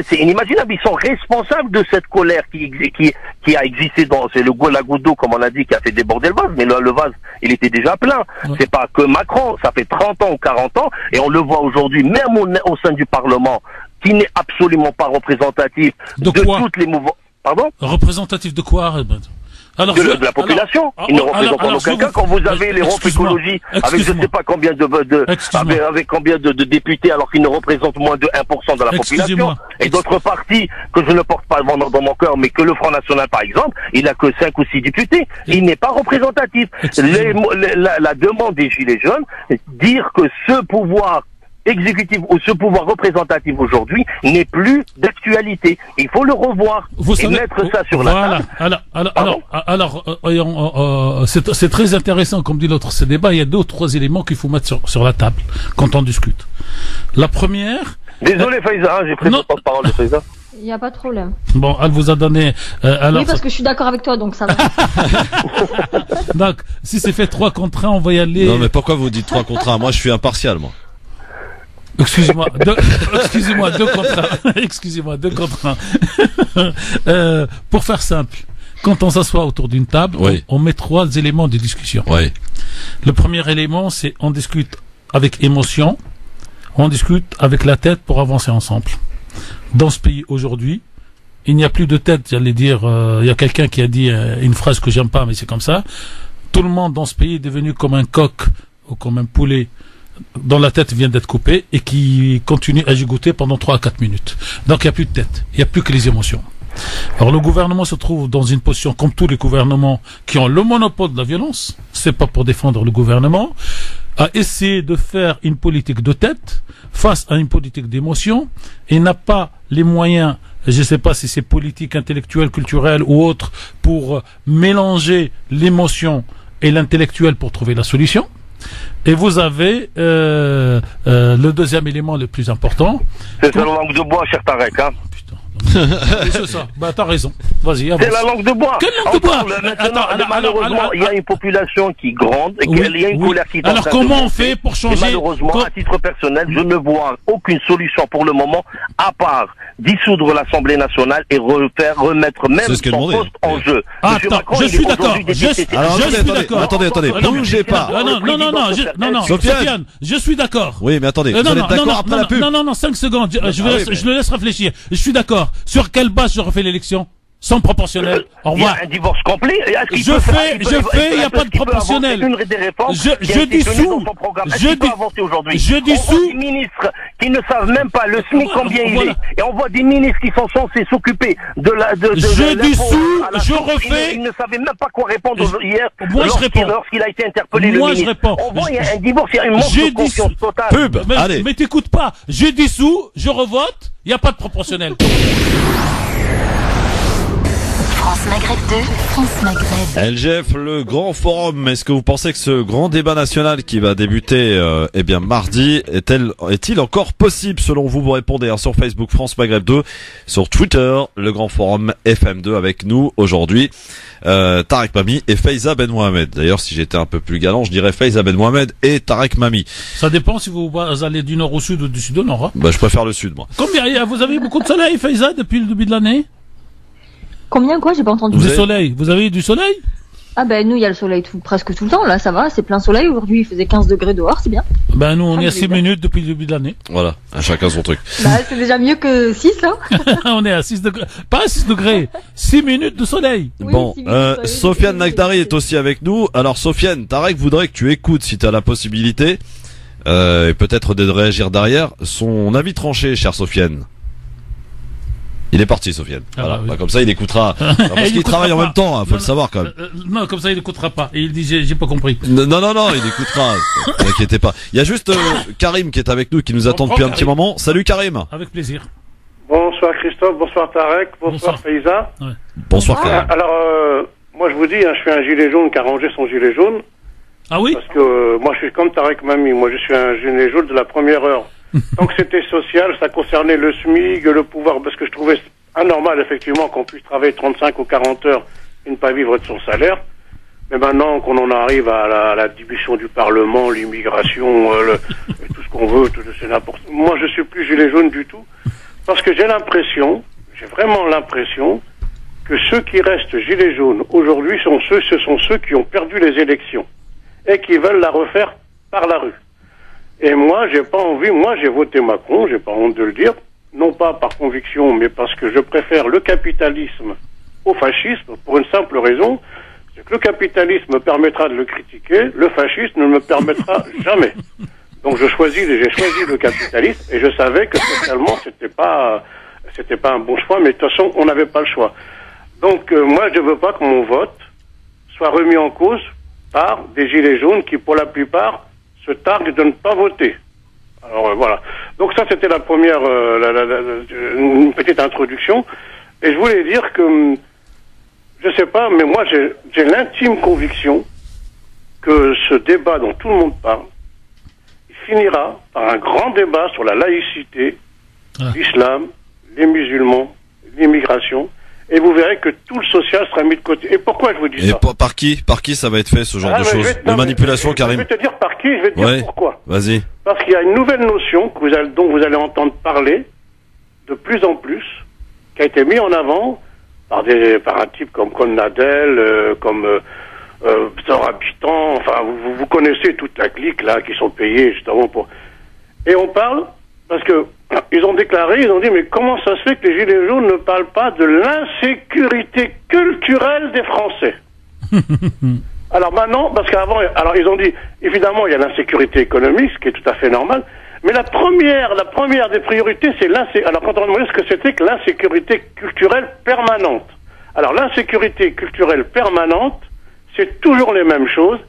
C'est inimaginable. Ils sont responsables de cette colère qui a existé c'est la goutte d'eau, comme on a dit, qui a fait déborder le vase. Mais le vase, il était déjà plein. Ouais. C'est pas que Macron. Ça fait 30 ans ou 40 ans. Et on le voit aujourd'hui, même au sein du Parlement, qui n'est absolument pas représentatif de toutes les mouvements. Pardon? Représentatif de quoi? Alors, de la population. Il ne représente en aucun cas. Quand vous avez les ronds écologie avec je ne sais pas combien avec combien de députés alors qu'ils ne représentent moins de 1% de la population. Et d'autres partis que je ne porte pas dans mon cœur, mais que le Front National par exemple, il n'a que 5 ou 6 députés. Il n'est pas représentatif. La demande des Gilets jaunes, dire que ce pouvoir exécutif ou ce pouvoir représentatif aujourd'hui n'est plus d'actualité. Il faut le revoir et mettre ça sur la table. Alors, c'est très intéressant, comme dit l'autre, ce débat. Il y a 2 ou 3 éléments qu'il faut mettre sur la table quand on discute. La première... Désolé Faiza, j'ai pris le porte-parole de Faiza. Il n'y a pas de problème. Bon, elle vous a donné... oui, parce que je suis d'accord avec toi, donc ça va. Donc, si c'est fait 3 contre 1, on va y aller... Non, mais pourquoi vous dites 3 contre 1? Moi, je suis impartial, moi. Excusez-moi, 2 contre 1. Excusez-moi, 2 contre 1. Pour faire simple, quand on s'assoit autour d'une table, on met 3 éléments de discussion. Oui. Le premier élément, c'est on discute avec émotion, on discute avec la tête pour avancer ensemble. Dans ce pays aujourd'hui, il n'y a plus de tête. J'allais dire, il y a quelqu'un qui a dit une phrase que j'aime pas, mais c'est comme ça. Tout le monde dans ce pays est devenu comme un coq ou comme un poulet dont la tête vient d'être coupée et qui continue à gigoter pendant 3 à 4 minutes. Donc il n'y a plus de tête, il n'y a plus que les émotions. Alors le gouvernement se trouve dans une position, comme tous les gouvernements qui ont le monopole de la violence, c'est pas pour défendre le gouvernement, à essayer de faire une politique de tête face à une politique d'émotion et n'a pas les moyens, je ne sais pas si c'est politique, intellectuelle, culturelle ou autre, pour mélanger l'émotion et l'intellectuel pour trouver la solution. Et vous avez le deuxième élément le plus important. C'est la langue de bois, cher Tarek, hein. C'est ça. Bah, t'as raison. Vas-y, avance. C'est la langue de bois. Quelle langue de bois? Malheureusement, il y a une population qui grande et il y a une colère qui est en train de monter. Alors, comment on fait pour changer? Malheureusement, à titre personnel, je ne vois aucune solution pour le moment, à dissoudre l'Assemblée nationale et remettre même son poste en jeu. Attends, je suis d'accord. Je suis d'accord. Attendez, bougez pas. Non, Sofiane, je suis d'accord. Oui, mais attendez, vous allez être d'accord après la pub. Non, 5 secondes. Je le laisse réfléchir. Je suis d'accord. Sur quelle base je refais l'élection? Sans proportionnel. Au revoir. Il y a un divorce complet. Je fais, il n'y a pas de proportionnel. Je dissous. Je dissous. Des ministres qui ne savent même pas le SMIC combien il est. Et on voit des ministres qui sont censés s'occuper de je dissous, je refais. Ils ne savaient même pas quoi répondre hier. Moi, je réponds. Lorsqu'il a été interpellé, le ministre. Je réponds. On voit, il y a un divorce, il y a une manque de confiance totale. Mais t'écoutes pas. Je dissous, je revote. Il n'y a pas de proportionnel. France Maghreb 2, France Maghreb. LGF, le grand forum. Est-ce que vous pensez que ce grand débat national qui va débuter mardi est-il encore possible selon vous? Vous répondez sur Facebook France Maghreb 2, sur Twitter, le grand forum FM2 avec nous aujourd'hui. Tarek Mami et Faiza Ben Mohamed. D'ailleurs, si j'étais un peu plus galant, je dirais Faiza Ben Mohamed et Tarek Mami. Ça dépend si vous allez du nord au sud ou du sud au nord. Hein. Bah, je préfère le sud, moi. Combien vous avez beaucoup de soleil, Faiza, depuis le début de l'année? Combien quoi? J'ai pas entendu. Soleil. Vous avez eu du soleil? Ah ben nous il y a le soleil presque tout le temps là, ça va, c'est plein soleil. Aujourd'hui il faisait 15 degrés dehors, c'est bien. Ben nous on est à 6 minutes depuis le début de l'année. Voilà, à chacun son truc. Bah c'est déjà mieux que 6 là. On est à 6 degrés, pas à 6 degrés, 6 minutes de soleil. Oui, bon, 6 minutes de soleil, Sofiane Nagdari est aussi avec nous. Alors Sofiane, Tarek voudrait que tu écoutes si tu as la possibilité, et peut-être de réagir derrière, son avis tranché, cher Sofiane. Il est parti, Sofiane. Voilà. Oui. Comme ça, il écoutera. Parce qu'il travaille en même temps, faut le savoir quand même. Non, comme ça, il n'écoutera pas. Et il dit, j'ai pas compris. Non, il écoutera. Ne inquiétez pas. Il y a juste Karim qui est avec nous, qui nous attend depuis un petit moment. Salut Karim. Avec plaisir. Bonsoir Christophe, bonsoir Tarek, bonsoir Faiza. Ouais. Bonsoir Karim. Alors, moi je vous dis, je suis un gilet jaune qui a rangé son gilet jaune. Ah oui? Parce que moi je suis comme Tarek Mami, moi je suis un gilet jaune de la première heure. Donc c'était social, ça concernait le SMIC, le pouvoir, parce que je trouvais anormal effectivement qu'on puisse travailler 35 ou 40 heures et ne pas vivre de son salaire. Mais maintenant qu'on en arrive à la division du Parlement, l'immigration, tout ce qu'on veut, c'est n'importe. Moi je suis plus gilet jaune du tout, parce que j'ai vraiment l'impression que ceux qui restent gilets jaunes aujourd'hui ce sont ceux qui ont perdu les élections et qui veulent la refaire par la rue. Et moi, j'ai pas envie, j'ai voté Macron, j'ai pas honte de le dire, non pas par conviction, mais parce que je préfère le capitalisme au fascisme, pour une simple raison, c'est que le capitalisme me permettra de le critiquer, le fascisme ne me permettra jamais. Donc j'ai choisi le capitalisme, et je savais que socialement c'était pas un bon choix, mais de toute façon, on n'avait pas le choix. Donc moi, je veux pas que mon vote soit remis en cause par des gilets jaunes qui, pour la plupart, se targuent de ne pas voter. Alors voilà. Donc ça, c'était la première, une petite introduction. Et je voulais dire que, je sais pas, mais moi, j'ai l'intime conviction que ce débat dont tout le monde parle, il finira par un grand débat sur la laïcité, l'islam, les musulmans, l'immigration. Et vous verrez que tout le social sera mis de côté. Et pourquoi je vous dis ça? Et par qui ça va être fait, ce genre de choses? De manipulation, Karim. Je vais te dire par qui, je vais te dire pourquoi. Vas-y. Parce qu'il y a une nouvelle notion dont vous allez entendre parler de plus en plus, qui a été mis en avant par un type comme Conadel, comme Zora Habitant, enfin vous connaissez toute la clique là, qui sont payés justement pour... Et on parle, parce que ils ont dit, mais comment ça se fait que les Gilets jaunes ne parlent pas de l'insécurité culturelle des Français? Alors maintenant, parce qu'avant, alors ils ont dit, évidemment, il y a l'insécurité économique, ce qui est tout à fait normal, mais la première des priorités, c'est l'insécurité. Alors quand on demandait ce que c'était que l'insécurité culturelle permanente. Alors l'insécurité culturelle permanente, c'est toujours les mêmes choses,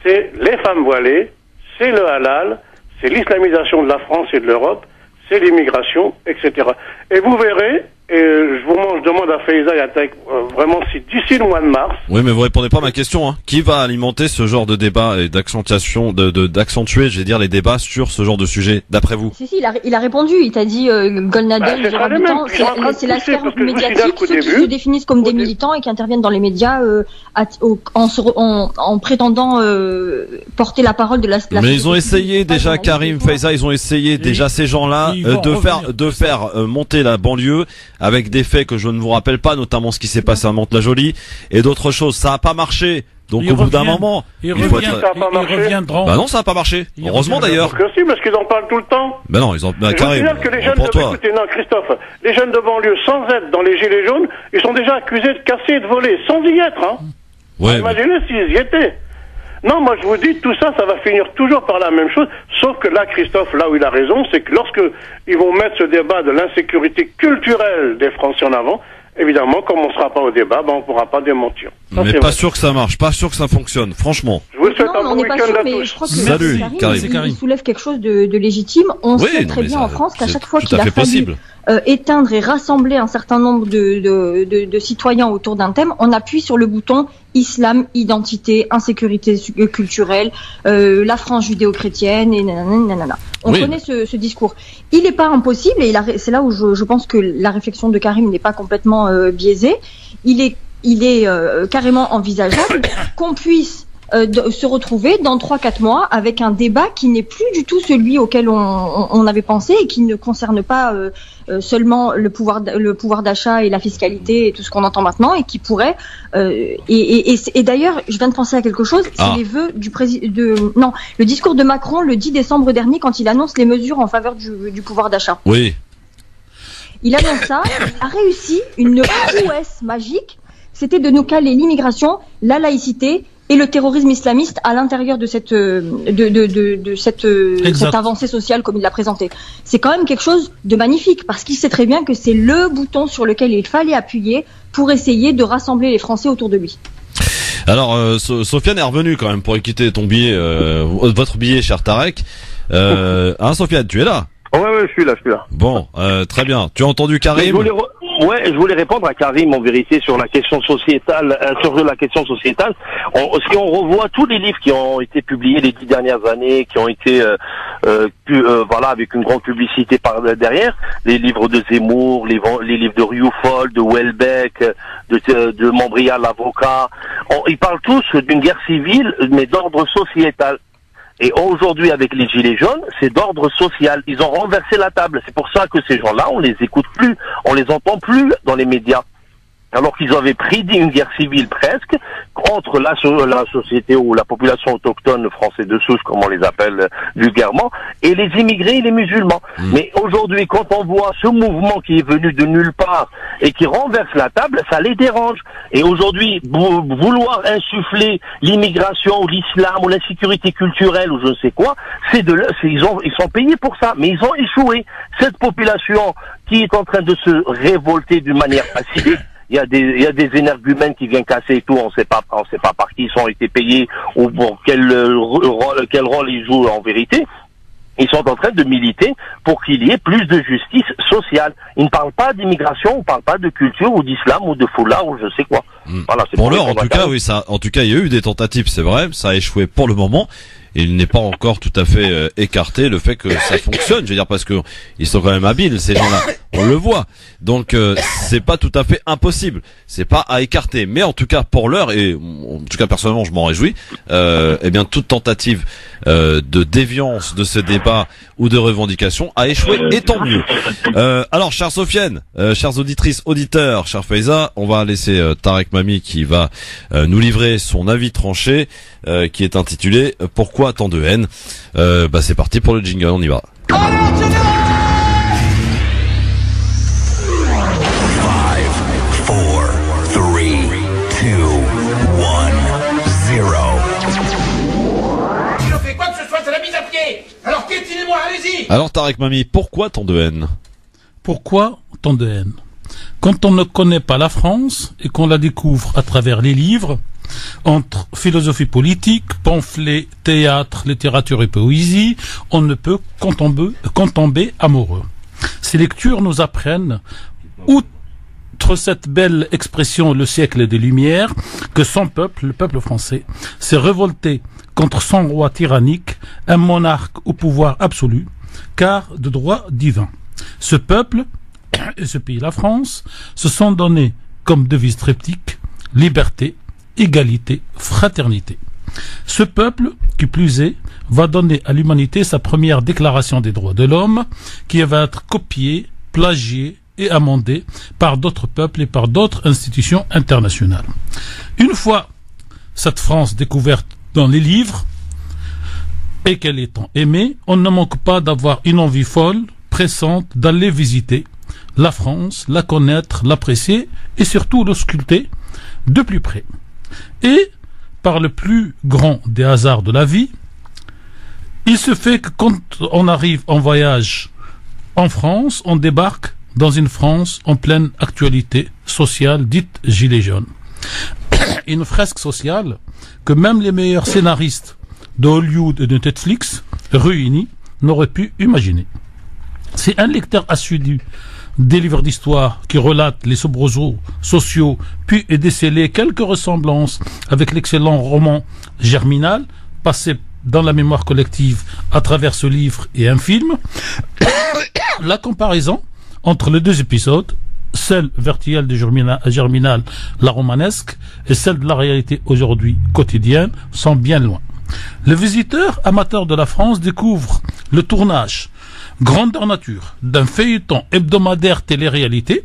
c'est les femmes voilées, c'est le halal, c'est l'islamisation de la France et de l'Europe, c'est l'immigration, etc. Et vous verrez, et je demande à Faiza et à Tarek, vraiment si d'ici le mois de mars... Oui, mais vous répondez pas à ma question, hein. Qui va alimenter ce genre de débat et d'accentuation, d'accentuer, je vais dire, les débats sur ce genre de sujet, d'après vous? Si, il a répondu, il t'a dit, Golnadel, Zora Habitant, c'est la sphère médiatique, ceux qui se définissent comme des militants et qui interviennent dans les médias, en prétendant, porter la parole de la Mais ils ont essayé déjà, Karim, Faiza, ils ont essayé déjà ces gens-là, de faire monter la banlieue, avec des faits que je ne vous rappelle pas, notamment ce qui s'est passé à Mantes-la-Jolie et d'autres choses. Ça a pas marché. Donc au bout d'un moment, ils reviendront. Bah non, ça a pas marché. Heureusement d'ailleurs. Parce qu'ils en parlent tout le temps. Ben non, ils ont. Karim, que les jeunes Christophe, les jeunes de banlieue, sans être dans les gilets jaunes, ils sont déjà accusés de casser et de voler, sans y être. Hein. Ouais. Imaginez s'ils y étaient. Non, moi je vous dis, tout ça, ça va finir toujours par la même chose, sauf que là, Christophe, là où il a raison, c'est que lorsque ils vont mettre ce débat de l'insécurité culturelle des Français en avant, évidemment, comme on ne sera pas au débat, on ne pourra pas démentir. Ça, mais pas sûr que ça marche, pas sûr que ça fonctionne, franchement. Je vous souhaite un bon week-end à tous. Je crois que Salut, Karim. Il soulève quelque chose de légitime. On sait très bien en France qu'à chaque fois qu'il a fallu éteindre et rassembler un certain nombre de citoyens autour d'un thème, on appuie sur le bouton islam, identité, insécurité culturelle, la France judéo-chrétienne et nanana. On connaît ce discours. Il n'est pas impossible, et c'est là où je pense que la réflexion de Karim n'est pas complètement biaisée. Il est carrément envisageable qu'on puisse se retrouver dans 3-4 mois avec un débat qui n'est plus du tout celui auquel on avait pensé et qui ne concerne pas seulement le pouvoir d'achat et la fiscalité et tout ce qu'on entend maintenant, et qui pourrait et d'ailleurs je viens de penser à quelque chose, c'est les vœux du le discours de Macron le 10 décembre dernier quand il annonce les mesures en faveur du pouvoir d'achat. Oui. Il annonce ça, il a réussi une prouesse magique, c'était de nous caler l'immigration, la laïcité et le terrorisme islamiste à l'intérieur de cette avancée sociale comme il l'a présenté. C'est quand même quelque chose de magnifique parce qu'il sait très bien que c'est le bouton sur lequel il fallait appuyer pour essayer de rassembler les Français autour de lui. Alors Sofiane est revenue quand même pour équiter ton billet, votre billet, cher Tarek. Sofiane, tu es là? Ouais, je suis là. Bon, très bien. Tu as entendu Karim? Je voulais répondre à Karim en vérité sur la question sociétale. Si on revoit tous les livres qui ont été publiés les 10 dernières années, qui ont été avec une grande publicité par derrière, les livres de Zemmour, les livres de Rioufol, de Houellebecq, de Montbrial l'avocat, ils parlent tous d'une guerre civile mais d'ordre sociétal. Et aujourd'hui, avec les Gilets jaunes, c'est d'ordre social. Ils ont renversé la table. C'est pour ça que ces gens-là, on les écoute plus, on les entend plus dans les médias. Alors qu'ils avaient prédit une guerre civile presque entre la société ou la population autochtone, français de souche, comme on les appelle vulgairement, et les immigrés et les musulmans. Mais aujourd'hui, quand on voit ce mouvement qui est venu de nulle part et qui renverse la table, ça les dérange. Et aujourd'hui, vouloir insuffler l'immigration ou l'islam ou l'insécurité culturelle ou je ne sais quoi, ils sont payés pour ça, mais ils ont échoué. Cette population qui est en train de se révolter d'une manière pacifique, il y a des énergumènes qui viennent casser et tout, on sait pas par qui ils ont été payés ou pour quel rôle ils jouent en vérité. Ils sont en train de militer pour qu'il y ait plus de justice sociale. Ils ne parlent pas d'immigration, on ne parle pas de culture ou d'islam ou de foulard ou je sais quoi. Voilà, pour l'heure, en tout cas, il y a eu des tentatives, c'est vrai, ça a échoué pour le moment. Il n'est pas encore tout à fait écarté le fait que ça fonctionne, je veux dire, parce que ils sont quand même habiles, ces gens-là. On le voit. Donc c'est pas tout à fait impossible. C'est pas à écarter. Mais en tout cas, pour l'heure, et en tout cas personnellement je m'en réjouis, toute tentative de déviance de ce débat ou de revendication a échoué, et tant mieux. Alors, chère Sofiane, chères auditrices, auditeurs, chère Faiza, on va laisser Tarek Mami qui va nous livrer son avis tranché, qui est intitulé « Pourquoi tant de haine ?» C'est parti pour le jingle, on y va. Alors piétinez-moi, allez-y. Alors Tarek Mami, pourquoi tant de haine? Pourquoi tant de haine? Quand on ne connaît pas la France et qu'on la découvre à travers les livres, entre philosophie politique, pamphlets, théâtre, littérature et poésie, on ne peut qu'en tomber amoureux. Ces lectures nous apprennent, outre cette belle expression « le siècle des Lumières », que son peuple, le peuple français, s'est révolté contre son roi tyrannique, un monarque au pouvoir absolu, car de droit divin. Ce peuple, et ce pays, la France, se sont donnés comme devise triptyque « liberté, égalité, fraternité ». Ce peuple, qui plus est, va donner à l'humanité sa première déclaration des droits de l'homme, qui va être copiée, plagiée et amendée par d'autres peuples et par d'autres institutions internationales. Une fois cette France découverte dans les livres et qu'elle est tant aimée, on ne manque pas d'avoir une envie folle, pressante d'aller visiter la France, la connaître, l'apprécier et surtout l'ausculter de plus près. Et par le plus grand des hasards de la vie, il se fait que quand on arrive en voyage en France, on débarque dans une France en pleine actualité sociale dite gilet jaune. Une fresque sociale que même les meilleurs scénaristes de Hollywood et de Netflix réunis n'auraient pu imaginer. C'est un lecteur assidu des livres d'histoire qui relatent les soubresauts sociaux, puis est décelé quelques ressemblances avec l'excellent roman Germinal, passé dans la mémoire collective à travers ce livre et un film. La comparaison entre les deux épisodes, celle virtuelle de Germinal, la romanesque, et celle de la réalité aujourd'hui quotidienne, sont bien loin. Le visiteur amateur de la France découvre le tournage grandeur nature d'un feuilleton hebdomadaire télé-réalité,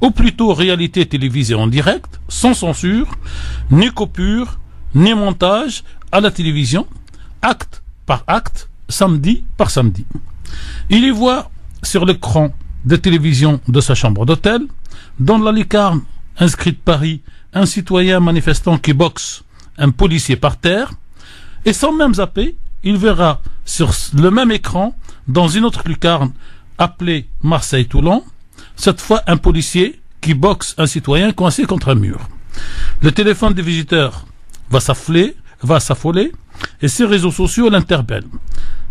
ou plutôt réalité télévisée en direct, sans censure, ni coupure, ni montage, à la télévision, acte par acte, samedi par samedi. Il y voit sur l'écran de télévision de sa chambre d'hôtel, dans la lucarne inscrite Paris, un citoyen manifestant qui boxe un policier par terre, et sans même zapper, il verra sur le même écran, dans une autre lucarne appelée Marseille-Toulon, cette fois un policier qui boxe un citoyen coincé contre un mur. Le téléphone des visiteurs va s'affoler et ses réseaux sociaux l'interpellent.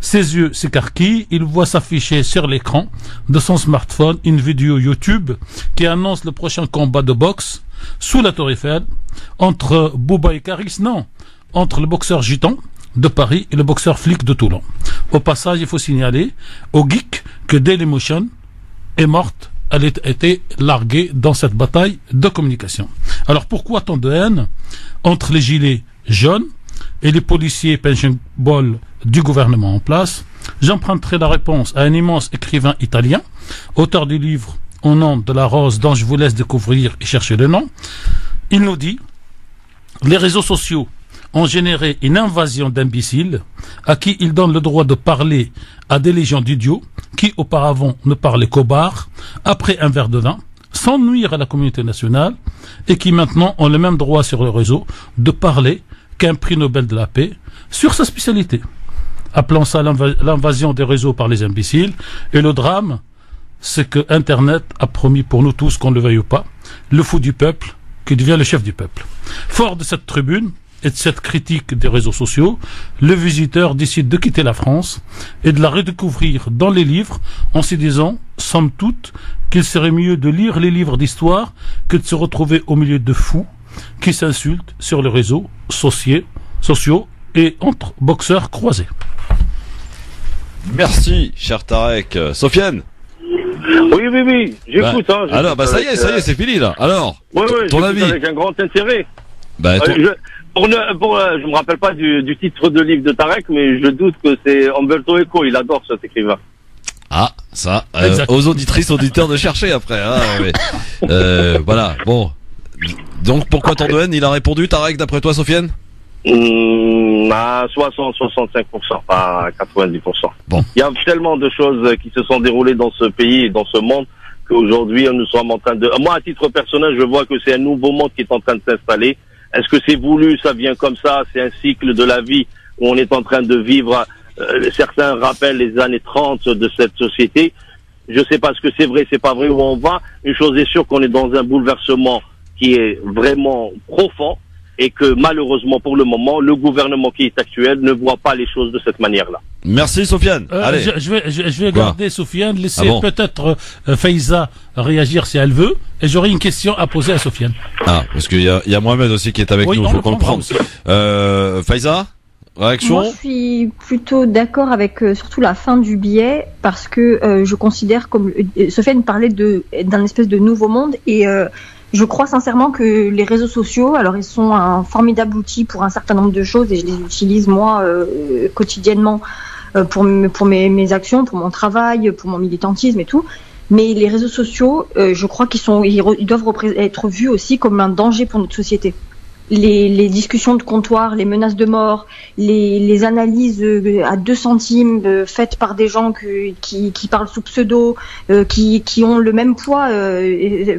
Ses yeux s'écarquillent, il voit s'afficher sur l'écran de son smartphone une vidéo YouTube qui annonce le prochain combat de boxe sous la Tour Eiffel entre Bouba et Caris, non, entre le boxeur gitan de Paris et le boxeur flic de Toulon. Au passage, il faut signaler au geek que Dailymotion est morte. Elle a été larguée dans cette bataille de communication. Alors pourquoi tant de haine entre les gilets jaunes et les policiers pension-ball du gouvernement en place? J'emprunterai la réponse à un immense écrivain italien, auteur du livre Au nom de la rose dont je vous laisse découvrir et chercher le nom. Il nous dit: les réseaux sociaux ont généré une invasion d'imbéciles à qui ils donnent le droit de parler à des légions d'idiots qui auparavant ne parlaient qu'au bar, après un verre de vin, sans nuire à la communauté nationale, et qui maintenant ont le même droit sur le réseau de parler qu'un prix Nobel de la paix sur sa spécialité. Appelons ça l'invasion des réseaux par les imbéciles, et le drame, c'est que Internet a promis pour nous tous, qu'on le veuille ou pas, le fou du peuple qui devient le chef du peuple. Fort de cette tribune et de cette critique des réseaux sociaux, le visiteur décide de quitter la France et de la redécouvrir dans les livres en se disant, somme toute, qu'il serait mieux de lire les livres d'histoire que de se retrouver au milieu de fous qui s'insultent sur les réseaux sociaux et entre boxeurs croisés. Merci, cher Tarek. Sofiane? Oui, j'écoute. Alors, ça y est, c'est fini là. Alors, ton avis? Avec un grand intérêt. Je me rappelle pas du titre de livre de Tarek, mais je doute que c'est Umberto Eco. Il adore cet écrivain. Ah, ça, aux auditrices, auditeurs de chercher après. Hein, mais, voilà, bon. Donc, pourquoi tant de haine? Il a répondu, Tarek, d'après toi, Sofiane? À 60-65%, pas 90%. Bon. Il y a tellement de choses qui se sont déroulées dans ce pays et dans ce monde qu'aujourd'hui, nous sommes en train de... Moi, à titre personnel, je vois que c'est un nouveau monde qui est en train de s'installer. Est-ce que c'est voulu? Ça vient comme ça? C'est un cycle de la vie où on est en train de vivre. Certains rappellent les années 30 de cette société. Je sais pas ce que c'est vrai, c'est pas vrai, où on va. Une chose est sûre, qu'on est dans un bouleversement qui est vraiment profond et que malheureusement pour le moment, le gouvernement qui est actuel ne voit pas les choses de cette manière-là. Merci Sofiane. Allez. Je vais garder Sofiane, laisser peut-être Faiza réagir si elle veut, et j'aurai une question à poser à Sofiane. Ah, parce qu'il y a Mohamed aussi qui est avec nous, faut qu'on le prenne. Faiza, réaction? Moi, je suis plutôt d'accord avec surtout la fin du billet, parce que je considère, comme Sofiane parlait d'un espèce de nouveau monde, et je crois sincèrement que les réseaux sociaux, alors ils sont un formidable outil pour un certain nombre de choses, et je les utilise moi quotidiennement pour mes actions, pour mon travail, pour mon militantisme et tout. Mais les réseaux sociaux, je crois ils doivent être vus aussi comme un danger pour notre société. Les discussions de comptoir, les menaces de mort, les analyses à 2 centimes faites par des gens qui parlent sous pseudo, qui ont le même poids,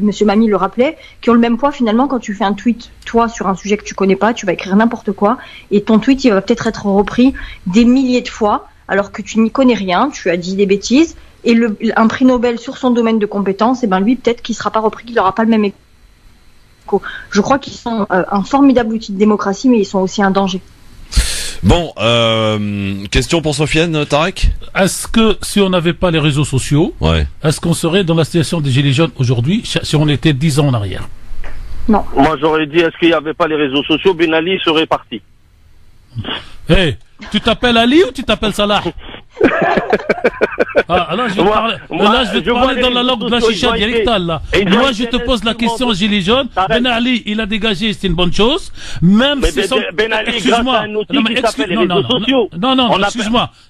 Monsieur Mamie le rappelait, qui ont le même poids finalement quand tu fais un tweet, toi, sur un sujet que tu connais pas, tu vas écrire n'importe quoi, et ton tweet, il va peut-être être repris des milliers de fois, alors que tu n'y connais rien, tu as dit des bêtises, et un prix Nobel sur son domaine de compétences, et ben lui peut-être qu'il sera pas repris, qu'il n'aura pas le même écho. Je crois qu'ils sont un formidable outil de démocratie, mais ils sont aussi un danger. Bon, question pour Sofiane, Tarek. Est-ce que si on n'avait pas les réseaux sociaux, est-ce qu'on serait dans la situation des Gilets jaunes aujourd'hui si on était 10 ans en arrière? Non. Moi j'aurais dit, est-ce qu'il n'y avait pas les réseaux sociaux, Ben Ali serait parti. Hey, tu t'appelles Ali ou tu t'appelles Salah? Alors je vais te parler dans la langue de la chicha dialectale là. Moi je te pose la question Gilets jaunes. Ben Ali il a dégagé, c'est une bonne chose. Même si son... Excuse-moi. Non,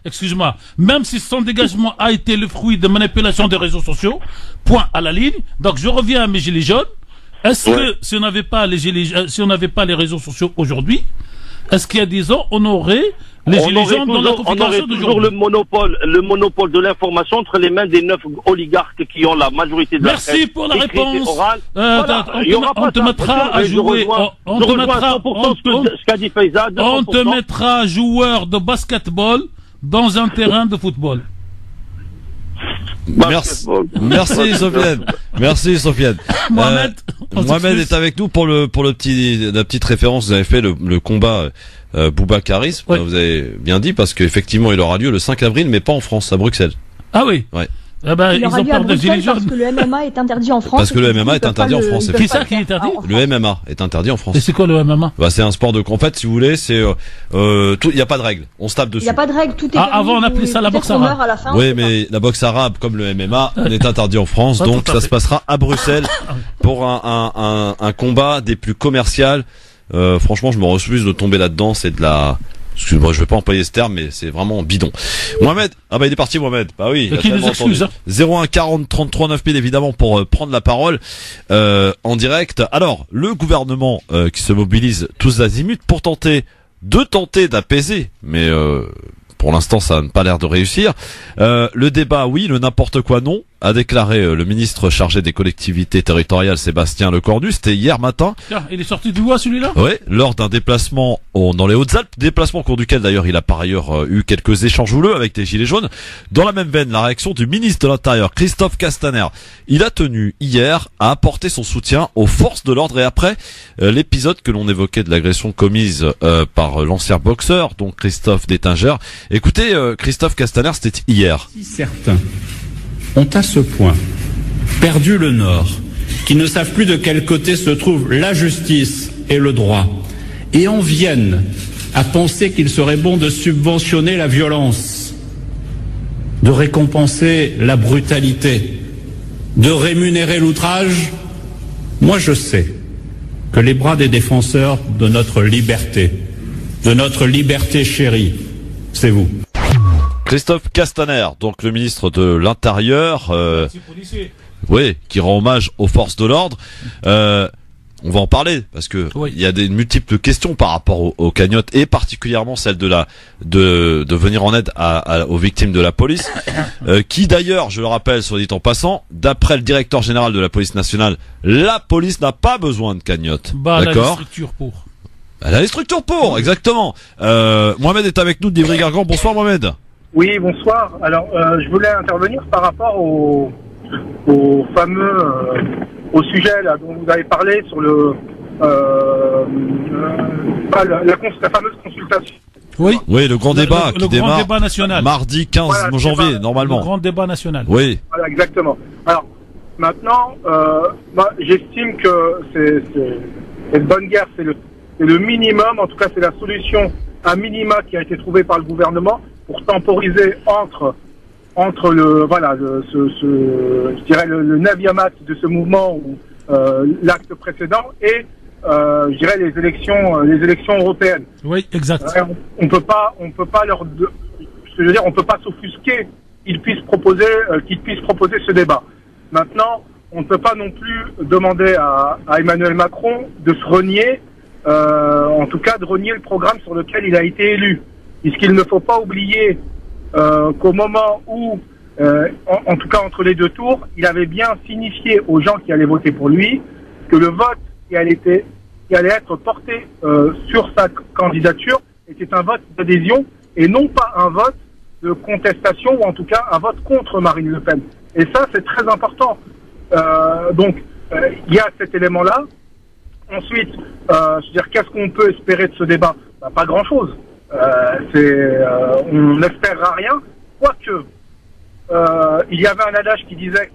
excuse-moi. Même si son dégagement a été le fruit de manipulation des réseaux sociaux, point à la ligne. Donc je reviens à mes Gilets jaunes. Est-ce que si on n'avait pas les réseaux sociaux aujourd'hui, est-ce qu'il y a 10 ans, on aurait les Gilets jaunes dans la configuration d'aujourd'hui? Toujours le monopole de l'information entre les mains des 9 oligarques qui ont la majorité de la presse. Merci pour la réponse. On te mettra à jouer. On te mettra joueur de basketball dans un terrain de football. Merci Sofiane. Merci Sofiane. Mohamed est avec nous pour la petite référence. Vous avez fait le combat Boubacaris. Vous avez bien dit parce qu'effectivement il aura lieu le 5 avril, mais pas en France, à Bruxelles. Ah oui. Ouais. Ah ben, ils ont peur de Gilets jaunes. Parce que le MMA est interdit en France. Parce que le MMA est interdit en France. C'est ça qui est interdit? Le MMA est interdit en France. Et c'est quoi le MMA? C'est un sport de... En fait, si vous voulez, c'est... il n'y a pas de règles. On se tape dessus. Il n'y a pas de règles, tout est... avant, on appelait ça la boxe arabe. Oui, mais la boxe arabe, comme le MMA, est interdit en France. Donc, ça se passera à Bruxelles pour un combat des plus commerciaux. Franchement, je me refuse de tomber là-dedans. C'est de la... Excuse-moi, je vais pas employer ce terme, mais c'est vraiment bidon. Mohamed, il est parti Mohamed. Bah oui. Qui nous excuse, 01 40 33 9000 évidemment pour prendre la parole en direct. Alors, le gouvernement qui se mobilise tous azimuts pour tenter d'apaiser, mais pour l'instant ça n'a pas l'air de réussir. Le débat oui, le n'importe quoi non, a déclaré le ministre chargé des collectivités territoriales Sébastien Lecornu. C'était hier matin. Tiens, il est sorti d'où celui-là? Oui, lors d'un déplacement dans les Hautes-Alpes, déplacement au cours duquel d'ailleurs il a par ailleurs eu quelques échanges houleux avec des gilets jaunes. Dans la même veine, la réaction du ministre de l'Intérieur Christophe Castaner. Il a tenu hier à apporter son soutien aux forces de l'ordre et après l'épisode que l'on évoquait de l'agression commise par l'ancien boxeur, donc Christophe Détinger. Écoutez, Christophe Castaner, c'était hier. Si certains ont à ce point perdu le nord, qu'ils ne savent plus de quel côté se trouvent la justice et le droit, et en viennent à penser qu'il serait bon de subventionner la violence, de récompenser la brutalité, de rémunérer l'outrage, moi je sais que les bras des défenseurs de notre liberté chérie, c'est vous. Christophe Castaner, donc le ministre de l'Intérieur, oui, qui rend hommage aux forces de l'ordre. On va en parler parce que il y a des multiples questions par rapport aux cagnottes et particulièrement celle de venir en aide aux victimes de la police, qui d'ailleurs, je le rappelle, soit dit en passant, d'après le directeur général de la police nationale, la police n'a pas besoin de cagnottes. D'accord. Elle a les structures pour. Elle a les structures pour, exactement. Mohamed est avec nous de d'Ivry-Gargan. Bonsoir Mohamed. Oui, bonsoir. Alors, je voulais intervenir par rapport au fameux au sujet là dont vous avez parlé sur la fameuse consultation. Oui. Oui, le grand débat qui démarre débat national. Mardi 15 janvier, normalement. Le grand débat national. Oui. Voilà, exactement. Alors, maintenant, j'estime que c'est une bonne guerre, c'est le minimum, en tout cas c'est la solution à minima qui a été trouvée par le gouvernement pour temporiser entre je dirais le 9e acte de ce mouvement ou l'acte précédent et je dirais les élections européennes. Oui, exact. On peut pas on peut pas s'offusquer qu'ils puissent proposer ce débat. Maintenant, on ne peut pas non plus demander à Emmanuel Macron de se renier, en tout cas de renier le programme sur lequel il a été élu. Puisqu'il ne faut pas oublier qu'au moment où, en tout cas entre les deux tours, il avait bien signifié aux gens qui allaient voter pour lui que le vote qui allait être porté sur sa candidature était un vote d'adhésion et non pas un vote de contestation, ou en tout cas un vote contre Marine Le Pen. Et ça, c'est très important. Donc, il y a cet élément-là. Ensuite, qu'est-ce qu'on peut espérer de ce débat? Pas grand-chose. On n'espérera rien. Quoique, il y avait un adage qui disait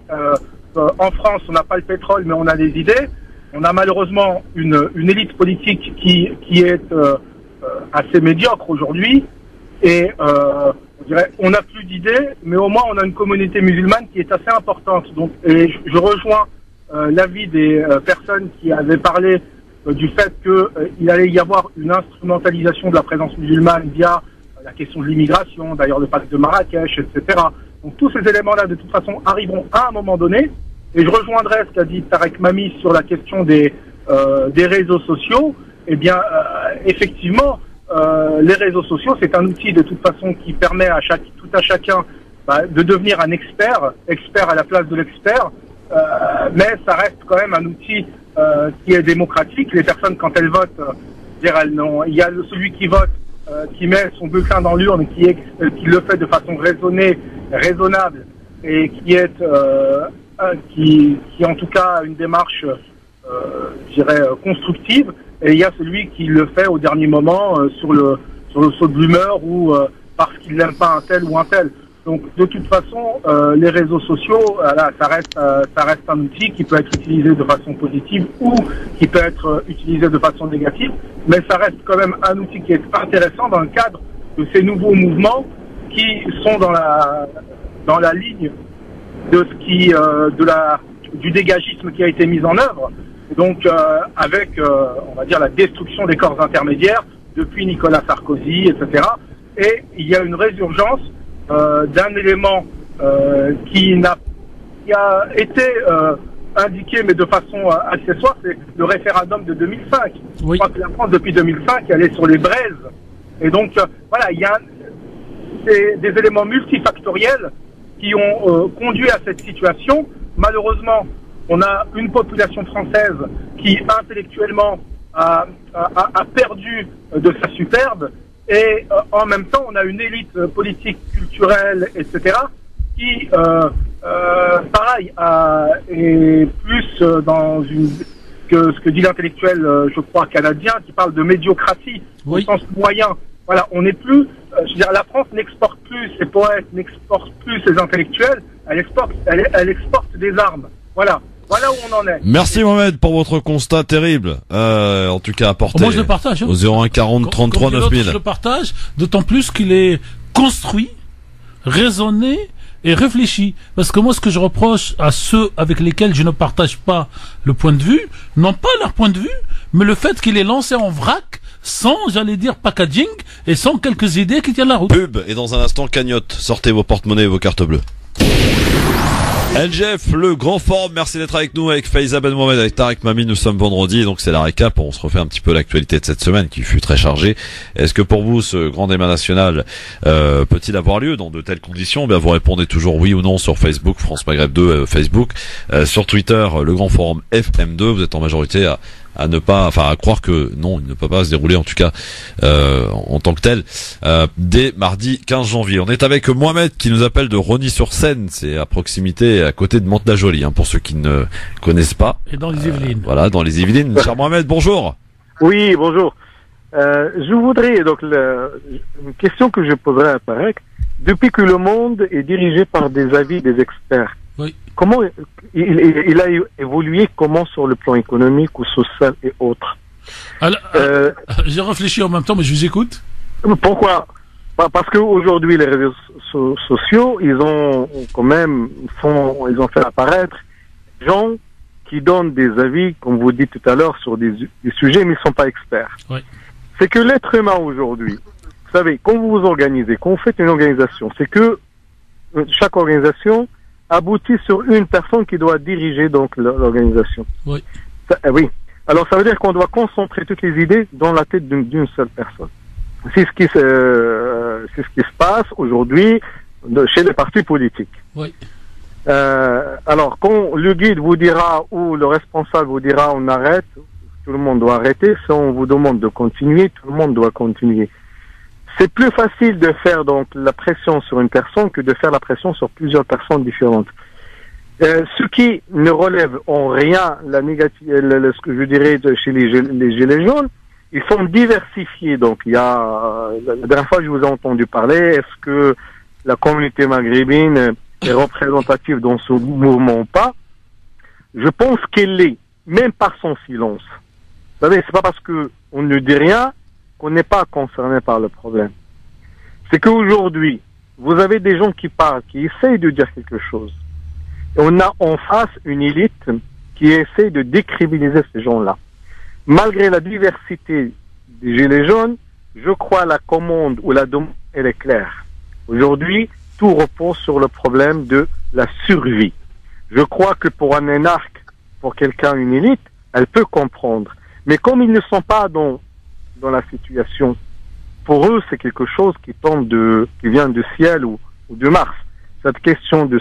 en France, on n'a pas le pétrole, mais on a des idées. On a malheureusement une élite politique qui est assez médiocre aujourd'hui. Et on n'a plus d'idées, mais au moins on a une communauté musulmane qui est assez importante. Donc, et je rejoins l'avis des personnes qui avaient parlé du fait qu'il allait y avoir une instrumentalisation de la présence musulmane via la question de l'immigration, d'ailleurs le pacte de Marrakech, etc. Donc tous ces éléments-là, de toute façon, arriveront à un moment donné. Et je rejoindrai ce qu'a dit Tarek Mami sur la question des réseaux sociaux. Eh bien, effectivement, les réseaux sociaux, c'est un outil de toute façon qui permet à tout à chacun de devenir un expert à la place de l'expert. Mais ça reste quand même un outil qui est démocratique. Les personnes, quand elles votent, il y a celui qui vote, qui met son bulletin dans l'urne, qui le fait de façon raisonnable, et qui en tout cas a une démarche, constructive. Et il y a celui qui le fait au dernier moment sur le saut de l'humeur ou parce qu'il n'aime pas un tel ou un tel. Donc de toute façon, les réseaux sociaux, ça reste un outil qui peut être utilisé de façon positive ou qui peut être utilisé de façon négative, mais ça reste quand même un outil qui est intéressant dans le cadre de ces nouveaux mouvements qui sont dans la ligne de du dégagisme qui a été mis en œuvre. Donc avec, on va dire, la destruction des corps intermédiaires depuis Nicolas Sarkozy, etc. Et il y a une résurgence d'un élément qui a été indiqué, mais de façon accessoire, c'est le référendum de 2005. Oui. Je crois que la France, depuis 2005, elle est sur les braises. Et donc, voilà, il y a des éléments multifactoriels qui ont conduit à cette situation. Malheureusement, on a une population française qui, intellectuellement, a perdu de sa superbe. Et en même temps, on a une élite politique, culturelle, etc., qui, pareil, est plus dans que ce que dit l'intellectuel, je crois, canadien, qui parle de médiocratie, oui, au sens moyen. Voilà, on n'est plus, la France n'exporte plus ses poètes, n'exporte plus ses intellectuels, elle exporte des armes. Voilà où on en est. Merci Mohamed pour votre constat terrible, en tout cas apporté. Moi je le partage. Au 01 40 33 9000. Je le partage, d'autant plus qu'il est construit, raisonné et réfléchi. Parce que moi, ce que je reproche à ceux avec lesquels je ne partage pas le point de vue, non pas leur point de vue, mais le fait qu'il est lancé en vrac, sans, j'allais dire, packaging, et sans quelques idées qui tiennent la route. Pub, et dans un instant, cagnotte. Sortez vos porte-monnaies et vos cartes bleues. LGF, le grand forum, merci d'être avec nous, avec Faiza Ben Mohamed, avec Tarek Mami. Nous sommes vendredi, donc c'est la récap. On se refait un petit peu l'actualité de cette semaine qui fut très chargée. Est-ce que pour vous, ce grand débat national peut-il avoir lieu dans de telles conditions? Bien, vous répondez toujours oui ou non sur Facebook, France Maghreb 2, Facebook, sur Twitter, le grand forum FM2. Vous êtes en majorité à croire que non, il ne peut pas se dérouler, en tout cas en tant que tel, dès mardi 15 janvier. On est avec Mohamed qui nous appelle de Rosny-sur-Seine, c'est à proximité, à côté de Mantes-la-Jolie, pour ceux qui ne connaissent pas. Et dans les Yvelines. Voilà, dans les Yvelines. Cher Mohamed, bonjour. Oui, bonjour. Je voudrais, donc, une question que je poserai à Tarek. Depuis que le monde est dirigé par des avis des experts, oui, comment il a évolué, comment sur le plan économique ou social et autres? Alors, j'ai réfléchi en même temps, mais je vous écoute. Pourquoi? Parce qu'aujourd'hui, les réseaux sociaux, ils ont fait apparaître des gens qui donnent des avis, comme vous dites tout à l'heure, sur des sujets, mais ils ne sont pas experts. Oui. C'est que l'être humain aujourd'hui, vous savez, quand vous vous organisez, quand vous faites une organisation, c'est que chaque organisation aboutit sur une personne qui doit diriger donc l'organisation. Oui. Oui. Alors ça veut dire qu'on doit concentrer toutes les idées dans la tête d'une seule personne. C'est ce qui se passe aujourd'hui chez les partis politiques. Oui. Alors quand le guide vous dira ou le responsable vous dira on arrête, tout le monde doit arrêter. Si on vous demande de continuer, tout le monde doit continuer. c'est plus facile de faire donc la pression sur une personne que de faire la pression sur plusieurs personnes différentes. Ce qui ne relève en rien la ce que je dirais chez les gilets jaunes, ils sont diversifiés. Donc, il y a, la dernière fois, je vous ai entendu parler, est-ce que la communauté maghrébine est représentative dans ce mouvement ou pas? Je pense qu'elle l'est, même par son silence. Vous savez, c'est pas parce que on ne dit rien qu'on n'est pas concerné par le problème. C'est qu'aujourd'hui, vous avez des gens qui parlent, qui essayent de dire quelque chose. Et on a en face une élite qui essaie de décrédibiliser ces gens-là. Malgré la diversité des gilets jaunes, je crois la commande ou la demande, elle est claire. Aujourd'hui, tout repose sur le problème de la survie. Je crois que pour un énarque, pour quelqu'un, une élite, elle peut comprendre. Mais comme ils ne sont pas dans la situation, pour eux, c'est quelque chose qui qui vient du ciel ou de Mars. Cette question de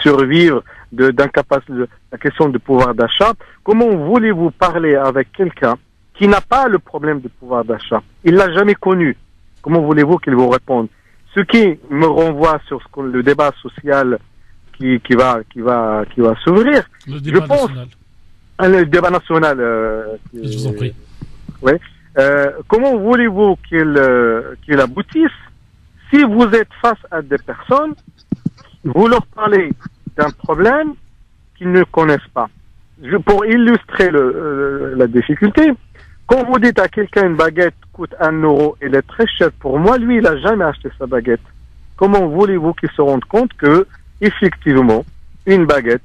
survivre, la question de pouvoir d'achat. Comment voulez-vous parler avec quelqu'un qui n'a pas le problème de pouvoir d'achat? Il l'a jamais connu. Comment voulez-vous qu'il vous réponde? Ce qui me renvoie sur le débat social qui va s'ouvrir. Le débat national. Le débat national. Je vous en prie. Oui. Comment voulez-vous qu'il aboutisse si vous êtes face à des personnes, vous leur parlez d'un problème qu'ils ne connaissent pas? Pour illustrer la difficulté, quand vous dites à quelqu'un une baguette coûte 1 euro, elle est très chère pour moi, lui, il n'a jamais acheté sa baguette. Comment voulez-vous qu'il se rende compte que, effectivement, une baguette,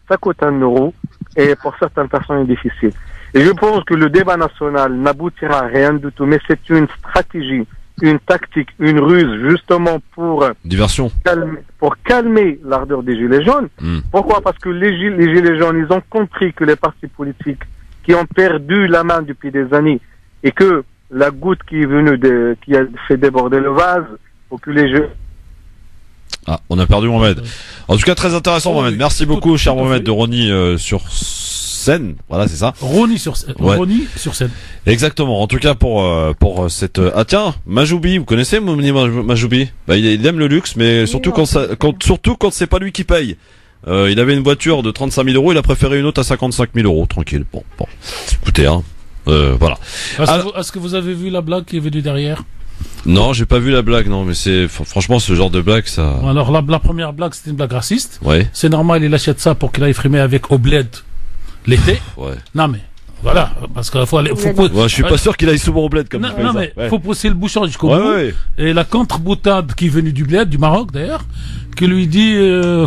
ça coûte 1 euro, et pour certaines personnes, c'est difficile. Et je pense que le débat national n'aboutira à rien du tout, mais c'est une stratégie, une tactique, une ruse, justement pour calmer l'ardeur des gilets jaunes. Pourquoi? Parce que les gilets jaunes, ils ont compris que les partis politiques qui ont perdu la main depuis des années et que la goutte qui est venue qui a fait déborder le vase, pour que les jeux... Ah, on a perdu Mohamed. En tout cas, très intéressant, Mohamed. Merci beaucoup, cher Mohamed, de Rony sur scène. Voilà, c'est ça. Rony sur scène. Ouais. Rony sur scène. Exactement. En tout cas, pour cette... Ah tiens, Majoubi, vous connaissez Majoubi? Bah, il aime le luxe, mais surtout quand c'est pas lui qui paye. Il avait une voiture de 35 000 euros, il a préféré une autre à 55 000 euros. Tranquille. Bon. Écoutez, voilà. Est-ce que vous avez vu la blague qui est venue derrière? Non, j'ai pas vu la blague, non, mais franchement, ce genre de blague, ça... Alors, la première blague, c'était une blague raciste. Ouais. C'est normal, il achète ça pour qu'il aille frimer avec au bled l'été. Ouais. Non, mais, voilà, parce qu'il faut aller, je suis pas sûr qu'il aille souvent au bled comme ça. Non, mais, faut pousser le bouchon jusqu'au bout. Ouais. Et la contre-boutade qui est venue du bled, du Maroc, d'ailleurs, qui lui dit,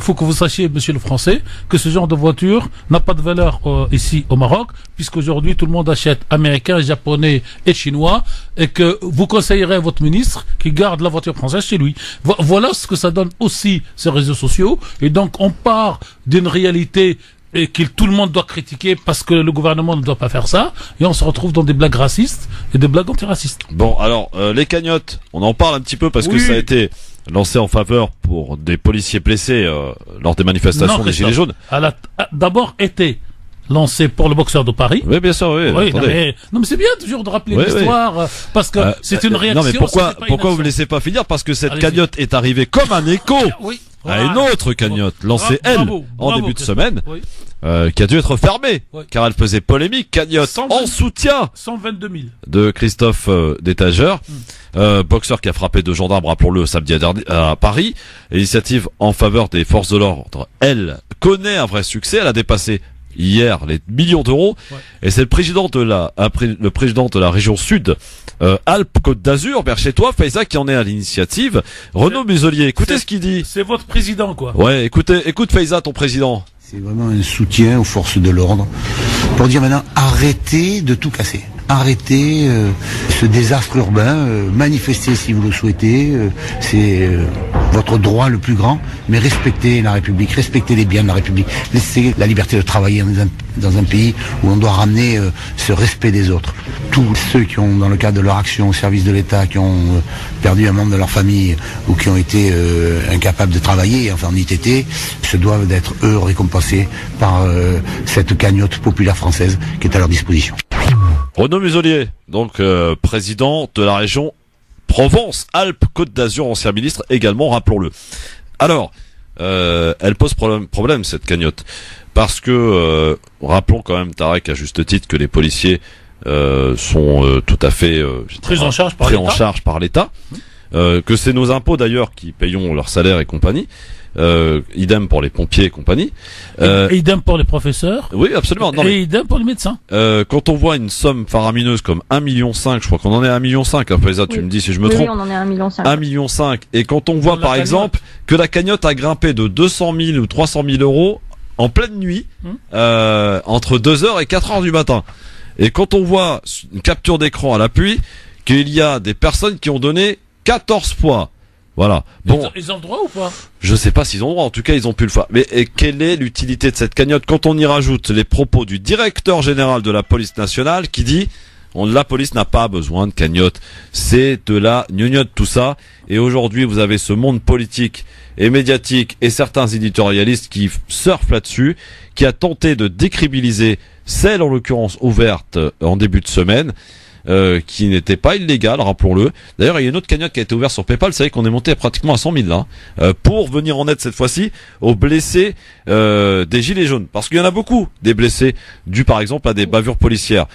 faut que vous sachiez, monsieur le Français, que ce genre de voiture n'a pas de valeur ici au Maroc, puisqu'aujourd'hui tout le monde achète américain, japonais et chinois, et que vous conseillerez à votre ministre qui garde la voiture française chez lui. Voilà ce que ça donne aussi ces réseaux sociaux. Et donc on part d'une réalité et que tout le monde doit critiquer parce que le gouvernement ne doit pas faire ça, et on se retrouve dans des blagues racistes et des blagues antiracistes. Bon, alors, les cagnottes, on en parle un petit peu parce que ça a été lancé en faveur pour des policiers blessés lors des manifestations des Gilets jaunes. D'abord été lancé pour le boxeur de Paris. Oui, bien sûr, oui. Non, mais c'est bien toujours de rappeler l'histoire, parce que c'est une réaction. Non, mais pourquoi vous me laissez pas finir? Parce que cette cagnotte est arrivée comme un écho à une autre cagnotte lancée, en début de semaine, qui a dû être fermée, car elle faisait polémique. Cagnotte en soutien 122 000 de Christophe Détageur, boxeur qui a frappé 2 gendarmes, rappelons-le, samedi à Paris. L'initiative en faveur des forces de l'ordre, elle, connaît un vrai succès. Elle a dépassé hier les millions d'euros, et c'est le président de la région sud, Alpes-Côte d'Azur, vers chez toi, Faiza, qui en est à l'initiative. Renaud Muselier, écoutez ce qu'il dit. C'est votre président, quoi. Ouais, écoute Faiza, ton président. C'est vraiment un soutien aux forces de l'ordre pour dire maintenant, arrêtez de tout casser. Arrêtez ce désastre urbain, manifestez si vous le souhaitez, c'est votre droit le plus grand, mais respectez la République, respectez les biens de la République, laissez la liberté de travailler dans un pays où on doit ramener ce respect des autres. Tous ceux qui ont, dans le cadre de leur action au service de l'État, qui ont perdu un membre de leur famille ou qui ont été incapables de travailler, enfin en ITT, se doivent d'être eux récompensés par cette cagnotte populaire française qui est à leur disposition. Renaud Muselier, donc président de la région Provence, Alpes, Côte d'Azur, ancien ministre également, rappelons-le. Alors, elle pose problème cette cagnotte, parce que rappelons quand même, Tarek, à juste titre, que les policiers sont tout à fait pris en charge par l'État, que c'est nos impôts d'ailleurs qui payons leur salaire et compagnie. Idem pour les pompiers et compagnie. Idem pour les professeurs. Oui, absolument. Non, et idem pour les médecins. Quand on voit une somme faramineuse comme 1,5 million, je crois qu'on en est à 1,5 million, après ça, tu me dis si je me trompe. Oui, on en est à 1,5 million. 1,5 million. Et quand on voit par exemple que la cagnotte a grimpé de 200 000 ou 300 000 euros en pleine nuit, entre 2h et 4h du matin. Et quand on voit une capture d'écran à l'appui, qu'il y a des personnes qui ont donné 14 fois. Voilà. Bon. Ils ont le droit ou pas? Je sais pas s'ils ont le droit. En tout cas, ils ont pu le faire. Mais quelle est l'utilité de cette cagnotte quand on y rajoute les propos du directeur général de la police nationale qui dit la police n'a pas besoin de cagnotte. C'est de la gnognotte tout ça. Et aujourd'hui, vous avez ce monde politique et médiatique et certains éditorialistes qui surfent là-dessus, qui a tenté de décribiliser celle en l'occurrence ouverte en début de semaine. Qui n'était pas illégal, rappelons-le. D'ailleurs, il y a une autre cagnotte qui a été ouverte sur PayPal. Vous savez qu'on est monté pratiquement à 100 000 là, pour venir en aide cette fois-ci aux blessés des gilets jaunes, parce qu'il y en a beaucoup des blessés dus par exemple à des bavures policières,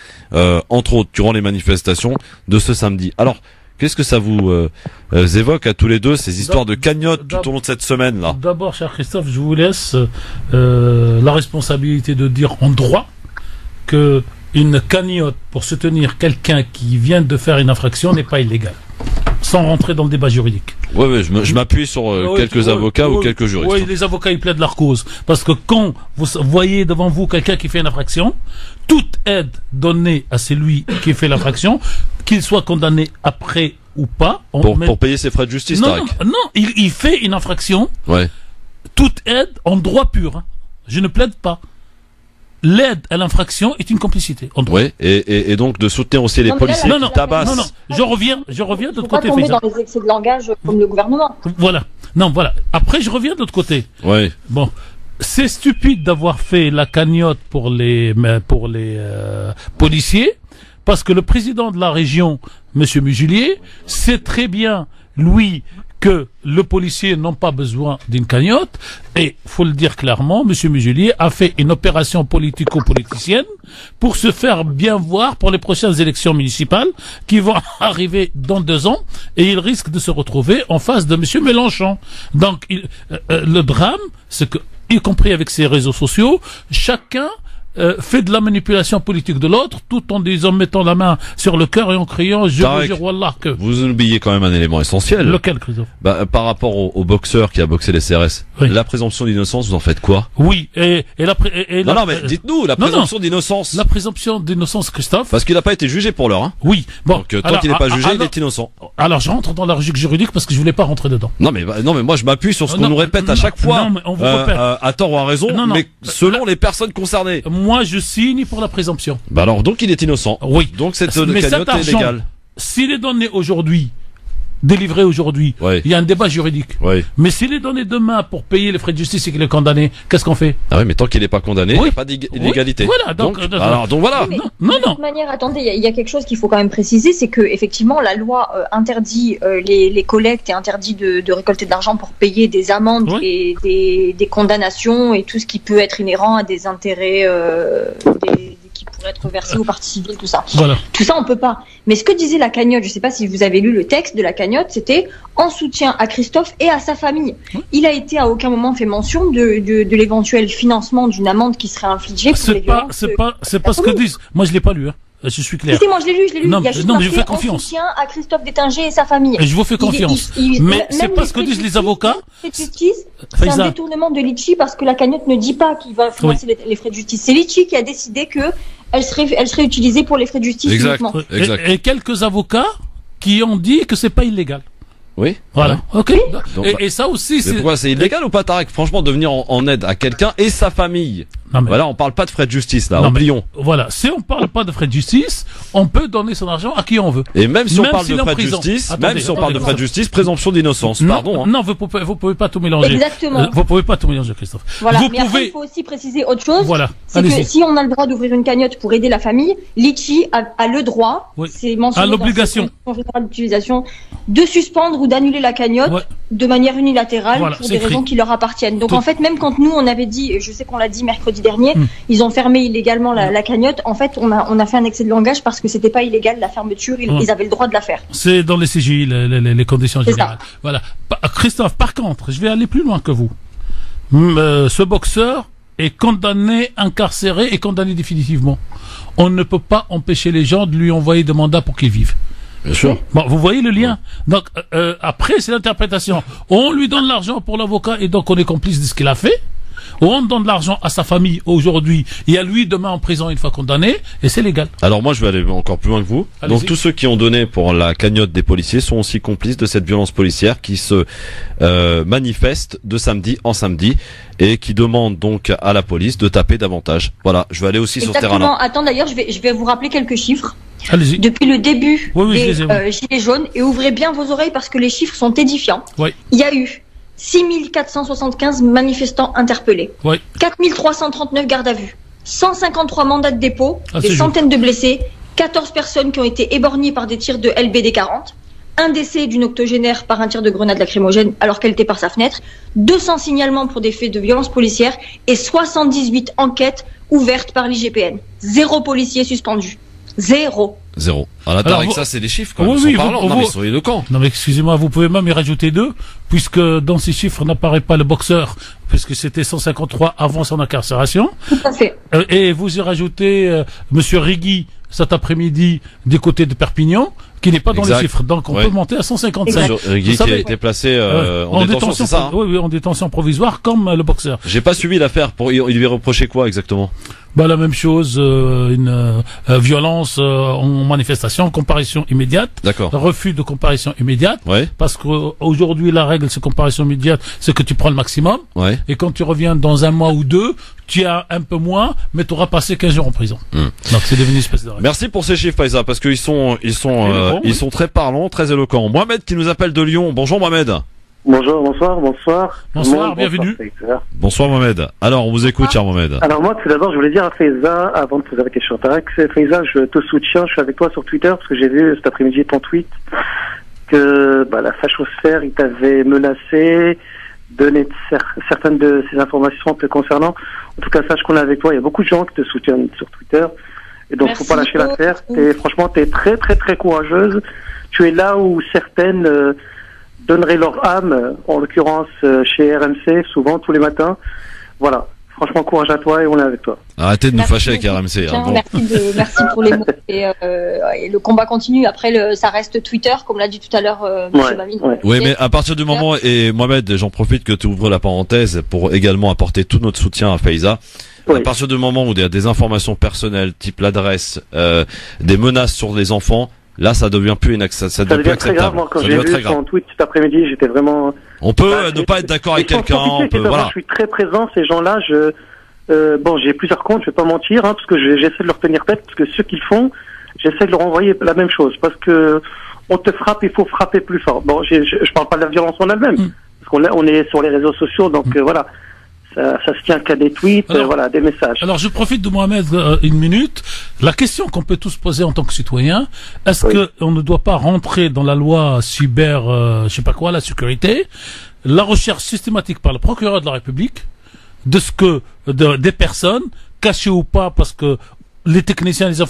entre autres durant les manifestations de ce samedi. Alors, qu'est-ce que ça vous évoque à tous les deux ces histoires de cagnottes tout au long de cette semaine là? D'abord, cher Christophe, je vous laisse la responsabilité de dire en droit que une cagnotte pour soutenir quelqu'un qui vient de faire une infraction n'est pas illégale, sans rentrer dans le débat juridique. Oui, je m'appuie sur quelques avocats ou quelques juristes. Oui, les avocats, ils plaident leur cause. Parce que quand vous voyez devant vous quelqu'un qui fait une infraction, toute aide donnée à celui qui fait l'infraction, qu'il soit condamné après ou pas... Pour payer ses frais de justice, non, il fait une infraction. Ouais. Toute aide en droit pur. Hein. Je ne plaide pas. L'aide à l'infraction est une complicité. Oui, et donc de soutenir aussi les policiers qui tabassent. Non, je reviens de l'autre côté. Pas tomber dans les excès de langage comme le gouvernement. Voilà. Après, je reviens de l'autre côté. Oui. Bon, c'est stupide d'avoir fait la cagnotte pour les policiers, parce que le président de la région, Monsieur Muselier, sait très bien, lui, que le policier n'a pas besoin d'une cagnotte, et faut le dire clairement, M. Muselier a fait une opération politico-politicienne pour se faire bien voir pour les prochaines élections municipales qui vont arriver dans 2 ans, et il risque de se retrouver en face de M. Mélenchon. Donc le drame, c'est que, y compris avec ses réseaux sociaux, chacun fait de la manipulation politique de l'autre, tout en mettant la main sur le cœur et en criant je vous jure wallah que... Vous oubliez quand même un élément essentiel. Lequel, Christophe? Par rapport au boxeur qui a boxé les CRS, oui. La présomption d'innocence, vous en faites quoi? Oui, mais dites-nous, la présomption d'innocence. La présomption d'innocence, Christophe. Parce qu'il n'a pas été jugé pour l'heure, hein. Oui, bon. Donc, tant qu'il n'est pas jugé, il est innocent. Alors, je rentre dans la logique juridique parce que je voulais pas rentrer dedans. Non, mais moi, je m'appuie sur ce qu'on nous répète à chaque fois. Non, mais on vous répète. À tort ou à raison, mais selon les personnes concernées. Moi, je signe pour la présomption. Alors, donc il est innocent. Oui. Donc cette cagnotte est légale. S'il est donné aujourd'hui, délivré aujourd'hui, il y a un débat juridique. Oui. Mais s'il est donné demain pour payer les frais de justice et qu'il est condamné, qu'est-ce qu'on fait? Ah oui, mais tant qu'il n'est pas condamné, il n'y a pas d'illégalité. Voilà, donc voilà. Mais de toute manière, attendez, il y a quelque chose qu'il faut quand même préciser, c'est que effectivement la loi interdit les collectes et interdit de récolter de l'argent pour payer des amendes et des condamnations et tout ce qui peut être inhérent à des intérêts qui pourraient être versés aux parties civiles, tout ça. Voilà. Tout ça, on peut pas. Mais ce que disait la cagnotte, je sais pas si vous avez lu le texte de la cagnotte, c'était en soutien à Christophe et à sa famille. Il a été à aucun moment fait mention de l'éventuel financement d'une amende qui serait infligée pour les violences. C'est pas ce que disent. Moi, je l'ai pas lu, hein. Je suis clair. Moi, je l'ai lu. Non, il y a juste mais je vous fais confiance. En soutien à Christophe Détinger et sa famille. Et je vous fais confiance. Mais c'est pas ce que disent les avocats. C'est un détournement de Litchi parce que la cagnotte ne dit pas qu'il va financer les frais de justice. C'est Litchi qui a décidé que elle serait utilisée pour les frais de justice uniquement. Et quelques avocats qui ont dit que c'est pas illégal. Oui. Voilà. Ok. Donc, et ça aussi, c'est. Pourquoi c'est illégal ou pas, Tarek? Franchement, de venir en aide à quelqu'un et sa famille. Voilà, on parle pas de frais de justice, là, oublions. Voilà, si on parle pas de frais de justice, on peut donner son argent à qui on veut. Et même si on parle de frais de justice, présomption d'innocence, pardon. Non, vous pouvez pas tout mélanger. Exactement. Vous pouvez pas tout mélanger, Christophe. Voilà, mais après, il faut aussi préciser autre chose. Voilà. C'est que si on a le droit d'ouvrir une cagnotte pour aider la famille, Litchi a le droit, c'est mentionné dans l'obligation d'utilisation, de suspendre ou d'annuler la cagnotte de manière unilatérale pour des raisons qui leur appartiennent. Donc en fait, même quand nous on avait dit, je sais qu'on l'a dit mercredi dernier, ils ont fermé illégalement la cagnotte. En fait, on a fait un excès de langage parce que c'était pas illégal la fermeture, ils avaient le droit de la faire. C'est dans les CGI, les conditions générales. Voilà. Christophe, par contre, je vais aller plus loin que vous. Ce boxeur est condamné, incarcéré et condamné définitivement. On ne peut pas empêcher les gens de lui envoyer des mandats pour qu'il vive. Bien sûr. Bon, vous voyez le lien. Donc après, c'est l'interprétation. On lui donne l'argent pour l'avocat et donc on est complice de ce qu'il a fait. On donne de l'argent à sa famille aujourd'hui et à lui demain en prison une fois condamné et c'est légal. Alors moi je vais aller encore plus loin que vous. Donc tous ceux qui ont donné pour la cagnotte des policiers sont aussi complices de cette violence policière qui se manifeste de samedi en samedi et qui demande donc à la police de taper davantage. Voilà, je vais aller aussi sur ce terrain-là. Attends, d'ailleurs, je vais vous rappeler quelques chiffres. Allez-y. Depuis le début des Gilets jaunes, et ouvrez bien vos oreilles parce que les chiffres sont édifiants. Oui. Il y a eu 6475 manifestants interpellés, 4339 gardes à vue, 153 mandats de dépôt, des centaines de blessés, 14 personnes qui ont été éborgnées par des tirs de LBD 40, un décès d'une octogénaire par un tir de grenade lacrymogène alors qu'elle était par sa fenêtre, 200 signalements pour des faits de violence policière et 78 enquêtes ouvertes par l'IGPN. 0 policier suspendu. 0. À la avec ça, c'est des chiffres quand même. Ils sont parlants. Non, mais soyez le camp. Non, mais excusez-moi, vous pouvez même y rajouter 2, puisque dans ces chiffres n'apparaît pas le boxeur, puisque c'était 153 avant son incarcération. Tout à fait. Et vous y rajoutez Monsieur Rigui cet après-midi du côté de Perpignan, qui n'est pas dans les chiffres. Donc on peut monter à 155. Rigui qui a été placé en détention, c'est ça, hein? Oui, en détention provisoire, comme le boxeur. J'ai pas suivi l'affaire. Il lui reprochait quoi exactement? La même chose, une violence en manifestation, comparution immédiate, refus de comparution immédiate, parce qu'aujourd'hui la règle c'est comparution immédiate, c'est que tu prends le maximum, et quand tu reviens dans un mois ou 2, tu as un peu moins, mais tu auras passé 15 jours en prison. Donc c'est devenu une espèce de règle. Merci pour ces chiffres, Faïza, parce qu'ils sont très parlants, très éloquents. Mohamed qui nous appelle de Lyon. Bonjour Mohamed. Bonjour, bonsoir. Bonsoir, bienvenue. Bonsoir Mohamed. Alors, on vous écoute, cher Mohamed. Alors moi, tout d'abord, je voulais dire à Faïza, avant de poser la question, Faïza, je te soutiens, je suis avec toi sur Twitter, parce que j'ai vu cet après-midi ton tweet, que la fachosphère, il t'avait menacé, donné certaines de ces informations te concernant. En tout cas, sache qu'on est avec toi, il y a beaucoup de gens qui te soutiennent sur Twitter, et donc faut pas lâcher l'affaire. Franchement, t'es très très très courageuse. Tu es là où certaines donneraient leur âme, en l'occurrence chez RMC, souvent tous les matins. Voilà, franchement courage à toi et on est avec toi. Arrêtez de nous fâcher avec RMC. Bon. Merci pour les mots et le combat continue. Après, ça reste Twitter, comme l'a dit tout à l'heure M. Mamie. Oui, mais à partir du moment, et Mohamed, j'en profite que tu ouvres la parenthèse pour également apporter tout notre soutien à Faïza. À partir du moment où il y a des informations personnelles, type l'adresse, des menaces sur les enfants, là, ça devient plus ça devient plus acceptable. Très grave. Moi, quand j'ai vu son tweet cet après-midi, j'étais vraiment. On peut ne pas être d'accord avec quelqu'un. Je suis très présent. Ces gens-là, j'ai plusieurs comptes. Je vais pas mentir, parce que j'essaie de leur tenir tête, parce que ceux qu'ils font, j'essaie de leur envoyer la même chose, parce que on te frappe, il faut frapper plus fort. Bon, je parle pas de la violence en elle-même, parce qu'on est sur les réseaux sociaux, donc voilà. Ça se tient qu'à des tweets, des messages. Alors, je profite de Mohamed une minute. La question qu'on peut tous poser en tant que citoyen, est-ce que on ne doit pas rentrer dans la loi cyber, la sécurité, la recherche systématique par le procureur de la République de des personnes, cachées ou pas, parce que les techniciens, les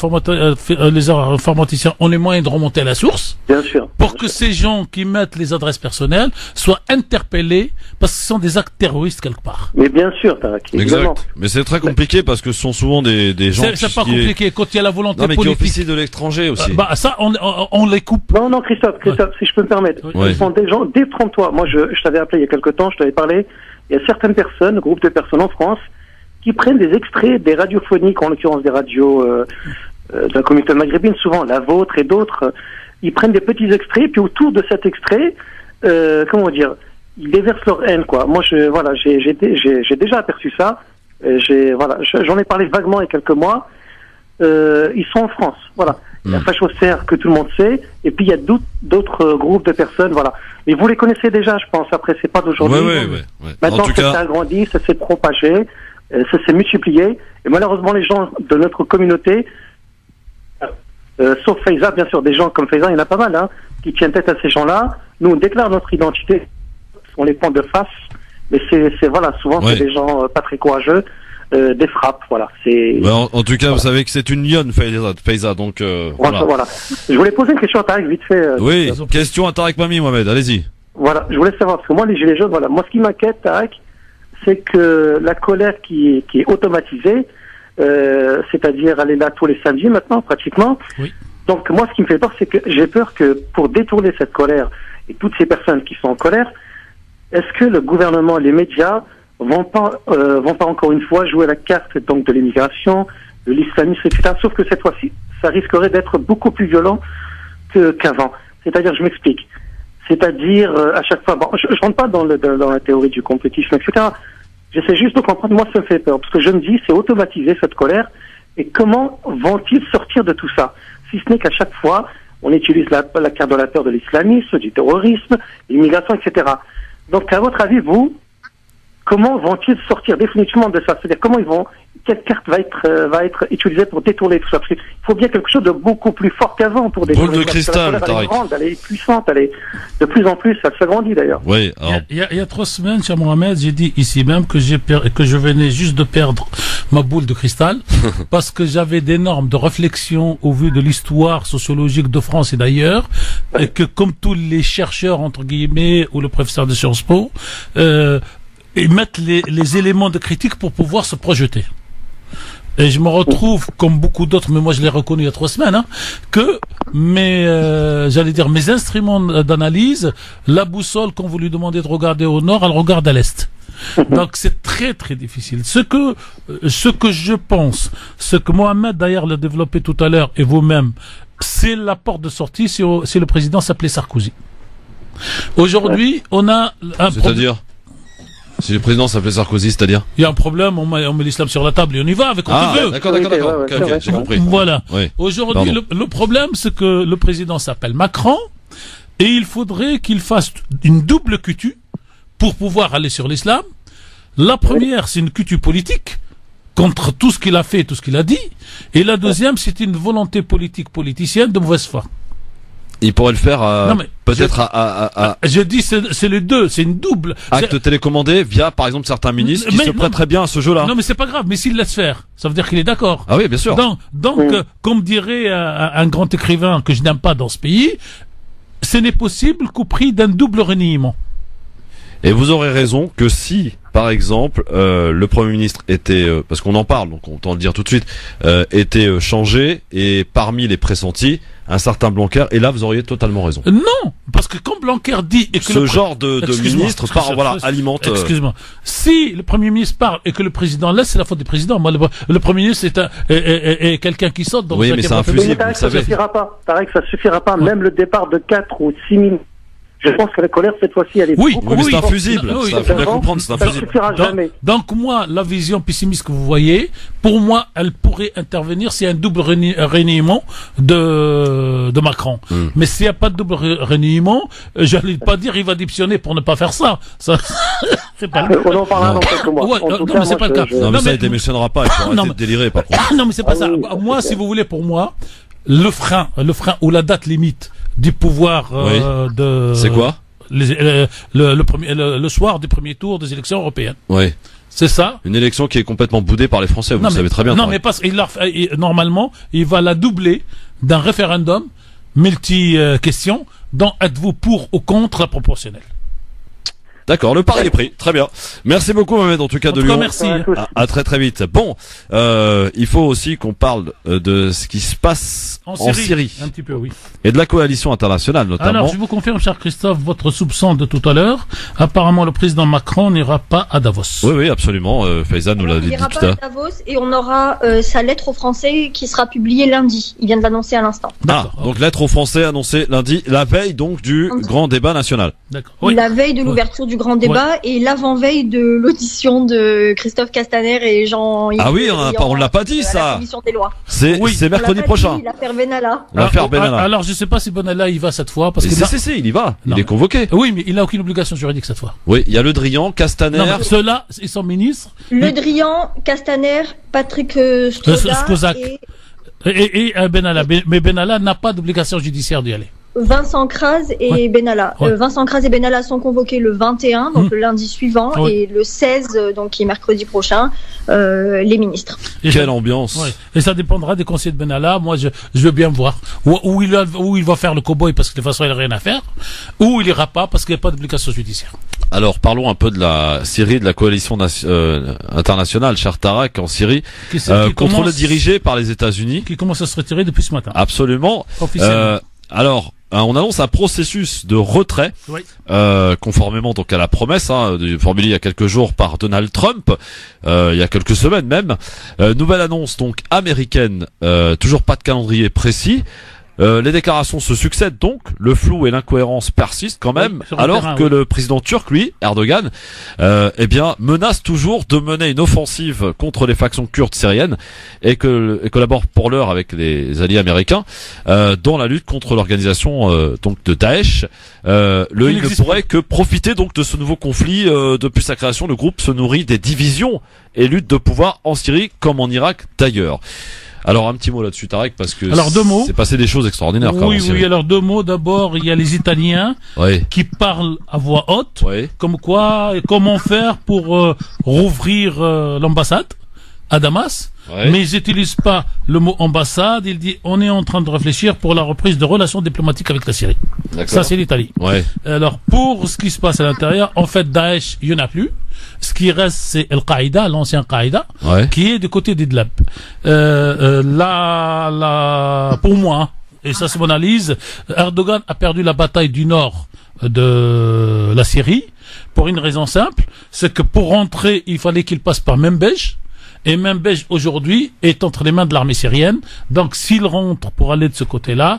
informaticiens ont les moyens de remonter à la source. Bien sûr. Pour que ces gens qui mettent les adresses personnelles soient interpellés parce que ce sont des actes terroristes quelque part. Mais bien sûr, Taraki. Exact. Mais c'est très compliqué parce que ce sont souvent des gens c'est pas compliqué quand il y a la volonté politique. Qui officient de l'étranger aussi. Ça, on les coupe. Non, Christophe, si je peux me permettre. Ce sont des gens, détrompe-toi. Moi, je t'avais appelé il y a quelque temps, je t'avais parlé. Il y a certaines personnes, groupes de personnes en France, qui prennent des extraits des radiophoniques, en l'occurrence des radios de la communauté maghrébine, souvent la vôtre et d'autres. Ils prennent des petits extraits, puis autour de cet extrait, ils déversent leur haine, quoi. Moi, j'ai déjà aperçu ça. J'en ai parlé vaguement il y a quelques mois. Ils sont en France, voilà. La fachosphère que tout le monde sait, et puis il y a d'autres groupes de personnes, voilà. Mais vous les connaissez déjà, je pense. Après, c'est pas d'aujourd'hui. Ouais. Maintenant, ça s'est agrandi, ça s'est propagé, ça s'est multiplié, et malheureusement, les gens de notre communauté, sauf Faiza, bien sûr, des gens comme Faiza, il y en a pas mal, hein, qui tiennent tête à ces gens-là. Nous, on déclare notre identité, on les prend de face, mais souvent c'est des gens pas très courageux. Des frappes, voilà. En tout cas, vous savez que c'est une lionne, Faiza, donc voilà. Je voulais poser une question à Tarek vite fait. Oui, question à Tarek Mami, Mohamed, allez-y. Voilà, je voulais savoir, parce que moi, les gilets jaunes, voilà, moi, ce qui m'inquiète, Tarek, c'est que la colère qui est automatisée, c'est-à-dire elle est là tous les samedis maintenant, pratiquement. Oui. Donc, moi, ce qui me fait peur, c'est que j'ai peur que pour détourner cette colère et toutes ces personnes qui sont en colère, est-ce que le gouvernement, les médias vont pas encore une fois jouer la carte donc de l'immigration, de l'islamisme, etc. Sauf que cette fois-ci, ça risquerait d'être beaucoup plus violent qu'avant. C'est-à-dire, je m'explique. C'est-à-dire, à chaque fois, je rentre pas dans la théorie du complotisme, etc. J'essaie juste de comprendre. Moi, ça me fait peur parce que je me dis, c'est automatiser cette colère. Et comment vont-ils sortir de tout ça? Si ce n'est qu'à chaque fois, on utilise la carte de la peur de l'islamisme, du terrorisme, l'immigration, etc. Donc, à votre avis, vous, comment vont-ils sortir définitivement de ça? C'est-à-dire quelle carte va être utilisée pour détourner tout ça? Parce qu'il faut bien quelque chose de beaucoup plus fort qu'avant pour détourner. Boule de cristal, elle est grande, elle est puissante, elle est de plus en plus, elle s'agrandit d'ailleurs. Oui. Il y a 3 semaines, cher Mohamed, j'ai dit ici même que je venais juste de perdre ma boule de cristal parce que j'avais des normes de réflexion au vu de l'histoire sociologique de France et d'ailleurs, et que comme tous les chercheurs entre guillemets ou le professeur de Sciences Po, ils mettent les éléments de critique pour pouvoir se projeter. Et je me retrouve, comme beaucoup d'autres, mais moi je l'ai reconnu il y a 3 semaines, que mes instruments d'analyse, la boussole, quand vous lui demandez de regarder au nord, elle regarde à l'est. Donc c'est très très difficile. Ce que je pense, ce que Mohamed d'ailleurs l'a développé tout à l'heure, et vous-même, c'est la porte de sortie si le président s'appelait Sarkozy. Aujourd'hui, on a un C'est-à-dire si le président s'appelait Sarkozy, c'est-à-dire il y a un problème, on met l'islam sur la table et on y va avec on veut. D'accord, j'ai compris. Voilà. Oui. Aujourd'hui, le problème, c'est que le président s'appelle Macron et il faudrait qu'il fasse une double cutu pour pouvoir aller sur l'islam. La première, c'est une cutu politique contre tout ce qu'il a fait, tout ce qu'il a dit. Et la deuxième, c'est une volonté politicienne de mauvaise foi. Il pourrait le faire peut-être je dis c'est les deux, c'est une double acte télécommandé via par exemple certains ministres qui se prêtent très bien à ce jeu-là. Non mais c'est pas grave, mais s'il laisse faire, ça veut dire qu'il est d'accord. Ah oui, bien sûr. Donc comme dirait un grand écrivain que je n'aime pas dans ce pays, ce n'est possible qu'au prix d'un double reniement. Et vous aurez raison que si, par exemple, le Premier ministre était, parce qu'on en parle, donc on tente de le dire tout de suite, était changé et parmi les pressentis, un certain Blanquer, et là vous auriez totalement raison. Non, parce que quand Blanquer dit et que ce genre de ministre alimente. Excuse-moi. Si le Premier ministre parle et que le président laisse, c'est la faute du président. Moi, le Premier ministre est quelqu'un qui saute. Donc oui, mais c'est infusible. Ça suffira pas. Tarek, ça suffira pas. Même le départ de 4 ou 6 minutes. Je pense que la colère, cette fois-ci, elle est beaucoup mais c'est infusible. Ça, faut bien comprendre, c'est infusible. Ça suffira jamais. Donc, moi, la vision pessimiste que vous voyez, pour moi, elle pourrait intervenir s'il y a un double reniement de Macron. Mais s'il n'y a pas de double reniement, j'allais pas dire il va démissionner pour ne pas faire ça. C'est pas le cas. On en parlera dans quelques mois. Non, mais c'est pas le cas. Non, mais ça, il démissionnera pas. Il faut arrêter de délirer, par contre. Non, mais c'est pas ça. Moi, si vous voulez, pour moi, le frein ou la date limite du pouvoir c'est quoi le soir du premier tour des élections européennes. Oui. C'est ça. Une élection qui est complètement boudée par les Français, vous le savez très bien. Non, mais parce normalement, il va la doubler d'un référendum multi-question dont êtes-vous pour ou contre la proportionnelle. D'accord, le pari est pris. Très bien. Merci beaucoup, Mohamed, en tout cas de Lyon. Merci. À très très vite. Bon, il faut aussi qu'on parle de ce qui se passe en Syrie. Un petit peu, oui. Et de la coalition internationale, notamment. Alors, je vous confirme, cher Christophe, votre soupçon de tout à l'heure. Apparemment, le président Macron n'ira pas à Davos. Oui, absolument. Faiza nous l'a dit tout à l'heure. Il n'ira pas à Davos et on aura sa lettre aux Français qui sera publiée lundi. Il vient de l'annoncer à l'instant. Donc lettre aux Français annoncée lundi, la veille donc du grand débat national. Oui. La veille de l'ouverture du grand débat et l'avant-veille de l'audition de Christophe Castaner et Jean-Yves. Ah oui, on l'a pas dit ça. La commission des lois. C'est mercredi prochain. L'affaire Benalla. L'affaire Benalla. Alors je sais pas si Benalla y va cette fois parce que il y va. Il est convoqué. Oui, mais il n'a aucune obligation juridique cette fois. Oui, il y a Le Drian, Castaner. Non, ceux-là, ils sont ministres. Le Drian, Castaner, Patrick Stroda et Benalla. Mais Benalla n'a pas d'obligation judiciaire d'y aller. Vincent Kras et Benalla. Vincent Kras et Benalla sont convoqués le 21, donc le lundi suivant, et le 16, donc qui est mercredi prochain, les ministres. Quelle ambiance. Et ça dépendra des conseils de Benalla. Moi, je veux bien voir où il va faire le cow-boy parce que de toute façon il n'a rien à faire, ou il ira pas parce qu'il n'y a pas d'obligation judiciaire. Alors parlons un peu de la Syrie, de la coalition internationale, cher Tarak, en Syrie, contrôlée dirigée par les États-Unis, qui commence à se retirer depuis ce matin. Absolument. Officiellement. Alors, on annonce un processus de retrait, conformément donc à la promesse formulée il y a quelques jours par Donald Trump, il y a quelques semaines même. Nouvelle annonce donc américaine, toujours pas de calendrier précis. Les déclarations se succèdent donc, le flou et l'incohérence persistent quand même, alors que le président turc, lui, Erdogan, menace toujours de mener une offensive contre les factions kurdes syriennes et collabore pour l'heure avec les alliés américains dans la lutte contre l'organisation donc de Daesh. Il ne pourrait que profiter donc de ce nouveau conflit. Depuis sa création, le groupe se nourrit des divisions et lutte de pouvoir en Syrie comme en Irak d'ailleurs. Alors un petit mot là-dessus, Tarek, parce que c'est passé des choses extraordinaires. Oui, alors 2 mots. D'abord, il y a les Italiens qui parlent à voix haute, comme quoi, comment faire pour rouvrir l'ambassade à Damas. Mais ils n'utilisent pas le mot ambassade. Il dit on est en train de réfléchir pour la reprise de relations diplomatiques avec la Syrie. Ça, c'est l'Italie. Alors pour ce qui se passe à l'intérieur, en fait, Daesh, il n'y en a plus. Ce qui reste, c'est Al-Qaïda, l'ancien Qaïda, qui est du côté d'Idlib. Pour moi, et ça c'est mon analyse, Erdogan a perdu la bataille du nord de la Syrie pour une raison simple, c'est que pour rentrer, il fallait qu'il passe par Membej. Et Membej aujourd'hui est entre les mains de l'armée syrienne. Donc s'il rentre pour aller de ce côté-là,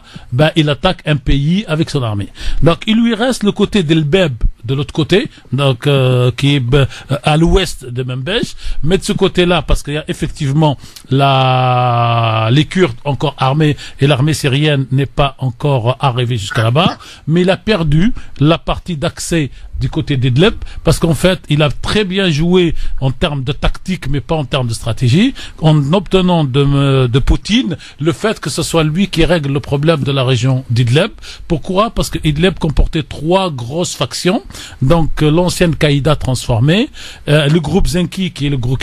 il attaque un pays avec son armée. Donc il lui reste le côté d'Elbeb de l'autre côté, donc qui est à l'ouest de Membej, mais de ce côté-là, parce qu'il y a effectivement les Kurdes encore armés et l'armée syrienne n'est pas encore arrivée jusqu'à là-bas, mais il a perdu la partie d'accès du côté d'Idlib, parce qu'en fait, il a très bien joué en termes de tactique, mais pas en termes de stratégie, en obtenant de Poutine le fait que ce soit lui qui règle le problème de la région d'Idlib. Pourquoi? Parce que Idlib comportait 3 grosses factions, donc l'ancienne Qaïda transformée, le groupe Zenki, qui est le groupe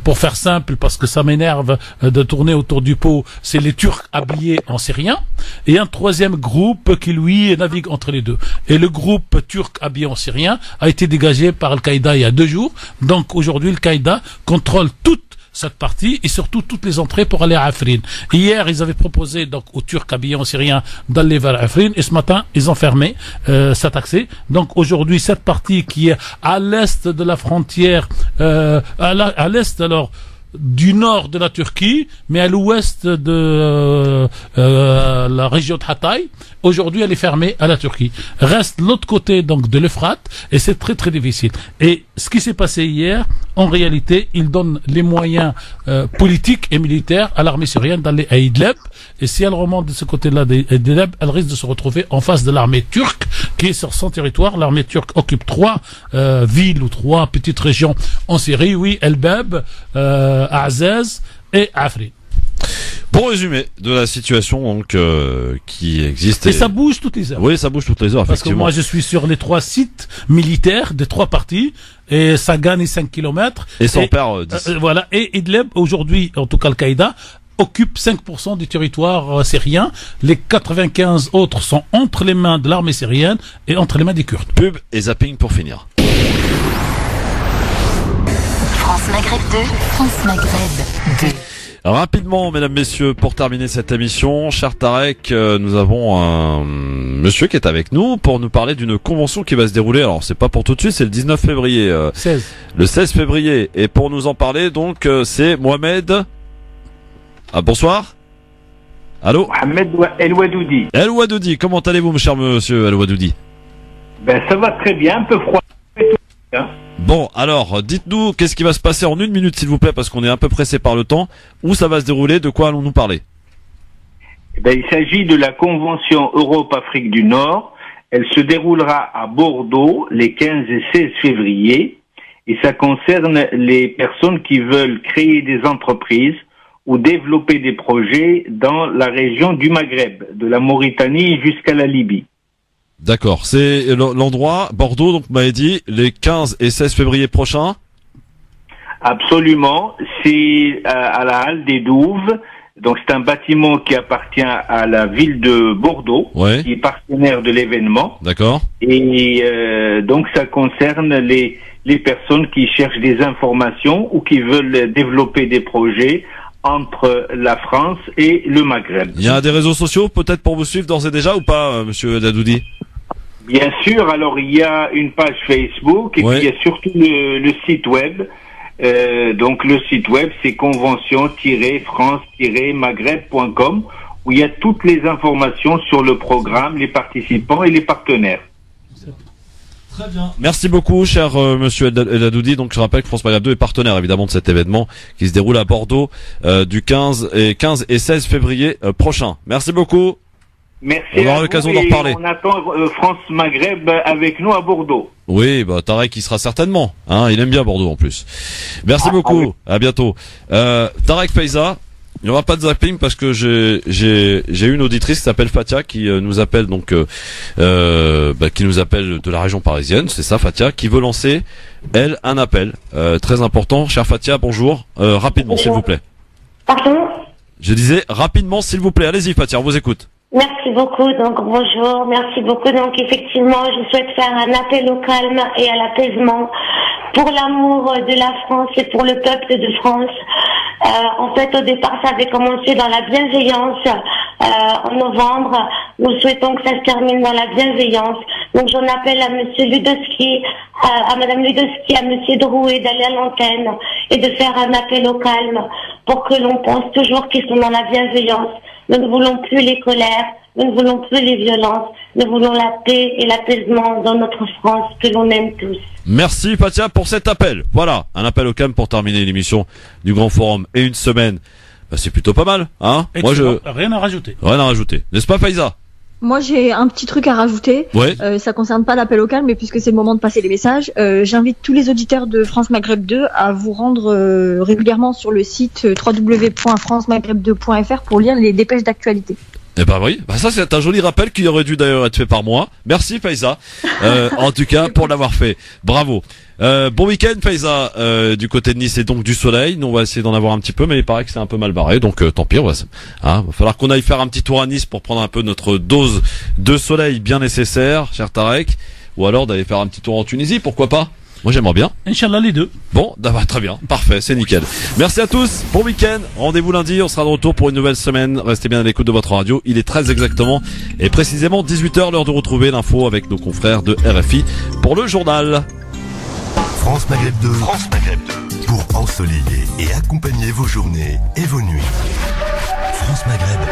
pour faire simple, parce que ça m'énerve de tourner autour du pot, c'est les Turcs habillés en syrien, et un 3e groupe qui lui navigue entre les deux. Et le groupe turc habillé en syrien a été dégagé par Al-Qaïda il y a 2 jours. Donc aujourd'hui, Al-Qaïda contrôle toute cette partie et surtout toutes les entrées pour aller à Afrin. Hier, ils avaient proposé donc aux Turcs habillés en syrien d'aller vers Afrin et ce matin, ils ont fermé cet accès. Donc aujourd'hui, cette partie qui est à l'est de la frontière, à l'est alors du nord de la Turquie, mais à l'ouest de la région de Hatay. Aujourd'hui, elle est fermée à la Turquie. Reste l'autre côté donc de l'Euphrate, et c'est très très difficile. Et ce qui s'est passé hier, en réalité, il donne les moyens politiques et militaires à l'armée syrienne d'aller à Idlib. Et si elle remonte de ce côté-là d'Idlib, elle risque de se retrouver en face de l'armée turque qui est sur son territoire. L'armée turque occupe 3 villes ou 3 petites régions en Syrie. Oui, Elbeb, Azaz et Afrin. Pour résumer de la situation donc qui existe. Et ça bouge toutes les heures. Oui, ça bouge toutes les heures, parce effectivement. Parce que moi je suis sur les 3 sites militaires des 3 parties et ça gagne 5 km. Et ça en perd 10. Voilà. Et Idlib, aujourd'hui, en tout cas Al-Qaïda, occupe 5% du territoire syrien. Les 95 autres sont entre les mains de l'armée syrienne et entre les mains des Kurdes. Pub et zapping pour finir. France Maghreb 2, France Maghreb 2. Rapidement, mesdames, messieurs, pour terminer cette émission, cher Tarek, nous avons un monsieur qui est avec nous pour nous parler d'une convention qui va se dérouler. Alors, c'est pas pour tout de suite, c'est le 19 février. 16. Le 16 février. Et pour nous en parler, donc, c'est Mohamed. Ah, bonsoir. Allô? Mohamed El Wadoudi. El Wadoudi, comment allez-vous, mon cher monsieur El Wadoudi? Ben ça va très bien, un peu froid. Bon, alors, dites-nous, qu'est-ce qui va se passer en 1 minute, s'il vous plaît, parce qu'on est un peu pressé par le temps. Où ça va se dérouler? De quoi allons-nous parler? Ben, il s'agit de la Convention Europe-Afrique du Nord. Elle se déroulera à Bordeaux les 15 et 16 février. Et ça concerne les personnes qui veulent créer des entreprises ou développer des projets dans la région du Maghreb, de la Mauritanie jusqu'à la Libye. D'accord, c'est l'endroit, Bordeaux, donc vous m'avez dit, les 15 et 16 février prochains? Absolument, c'est à la Halle des Douves, donc c'est un bâtiment qui appartient à la ville de Bordeaux, ouais, qui est partenaire de l'événement. D'accord. Et donc ça concerne les personnes qui cherchent des informations ou qui veulent développer des projets entre la France et le Maghreb. Il y a des réseaux sociaux peut-être pour vous suivre d'ores et déjà ou pas, monsieur Dadoudi? Bien sûr, alors il y a une page Facebook et puis il y a surtout le site web. Donc le site web c'est convention-france-maghreb.com où il y a toutes les informations sur le programme, les participants et les partenaires. Très bien. Merci beaucoup, cher monsieur El Dadoudi. Donc je rappelle que France Maghreb 2 est partenaire évidemment de cet événement qui se déroule à Bordeaux du 15 et 16 février prochain. Merci beaucoup. Merci. On aura l'occasion d'en reparler. On attend France Maghreb avec nous à Bordeaux. Oui, bah Tarek y sera certainement. Hein, il aime bien Bordeaux en plus. Merci beaucoup. Oui. À bientôt. Tarek Faiza. Il n'y aura pas de zapping parce que j'ai une auditrice qui s'appelle Fatia qui nous appelle donc qui nous appelle de la région parisienne, c'est ça Fatia, qui veut lancer elle un appel très important. Chère Fatia, bonjour. Rapidement s'il vous plaît. Pardon? Je disais rapidement s'il vous plaît. Allez-y Fatia, on vous écoute. Merci beaucoup, donc bonjour, merci beaucoup. Donc effectivement, je souhaite faire un appel au calme et à l'apaisement pour l'amour de la France et pour le peuple de France. En fait, au départ, ça avait commencé dans la bienveillance. En novembre, nous souhaitons que ça se termine dans la bienveillance. Donc j'en appelle à Monsieur Ludowski, à Madame Ludowski, à Monsieur Drouet d'aller à l'antenne et de faire un appel au calme pour que l'on pense toujours qu'ils sont dans la bienveillance. Nous ne voulons plus les colères, nous ne voulons plus les violences, nous voulons la paix et l'apaisement dans notre France que l'on aime tous. Merci Fatia pour cet appel. Voilà, un appel au calme pour terminer l'émission du Grand Forum et une semaine. Bah, c'est plutôt pas mal, hein? Moi, rien à rajouter. Rien à rajouter. N'est-ce pas Faiza? Moi, j'ai un petit truc à rajouter. Ouais. Ça concerne pas l'appel au calme, mais puisque c'est le moment de passer les messages, j'invite tous les auditeurs de France Maghreb 2 à vous rendre régulièrement sur le site www.francemaghreb2.fr pour lire les dépêches d'actualité. Eh ben oui, bah ça c'est un joli rappel qui aurait dû d'ailleurs être fait par moi. Merci Faiza, en tout cas pour l'avoir fait. Bravo. Bon week-end Faiza, du côté de Nice et donc du soleil. Nous on va essayer d'en avoir un petit peu, mais il paraît que c'est un peu mal barré, donc tant pis. Va falloir qu'on aille faire un petit tour à Nice pour prendre un peu notre dose de soleil bien nécessaire, cher Tarek, ou alors d'aller faire un petit tour en Tunisie, pourquoi pas? Moi j'aimerais bien. Inch'Allah les deux. Bon, très bien, parfait, c'est nickel. Merci à tous, bon week-end, rendez-vous lundi, on sera de retour pour une nouvelle semaine. Restez bien à l'écoute de votre radio, il est très exactement et précisément 18h, l'heure de retrouver l'info avec nos confrères de RFI pour le journal. France Maghreb 2. France Maghreb 2. Pour ensoleiller et accompagner vos journées et vos nuits. France Maghreb 2.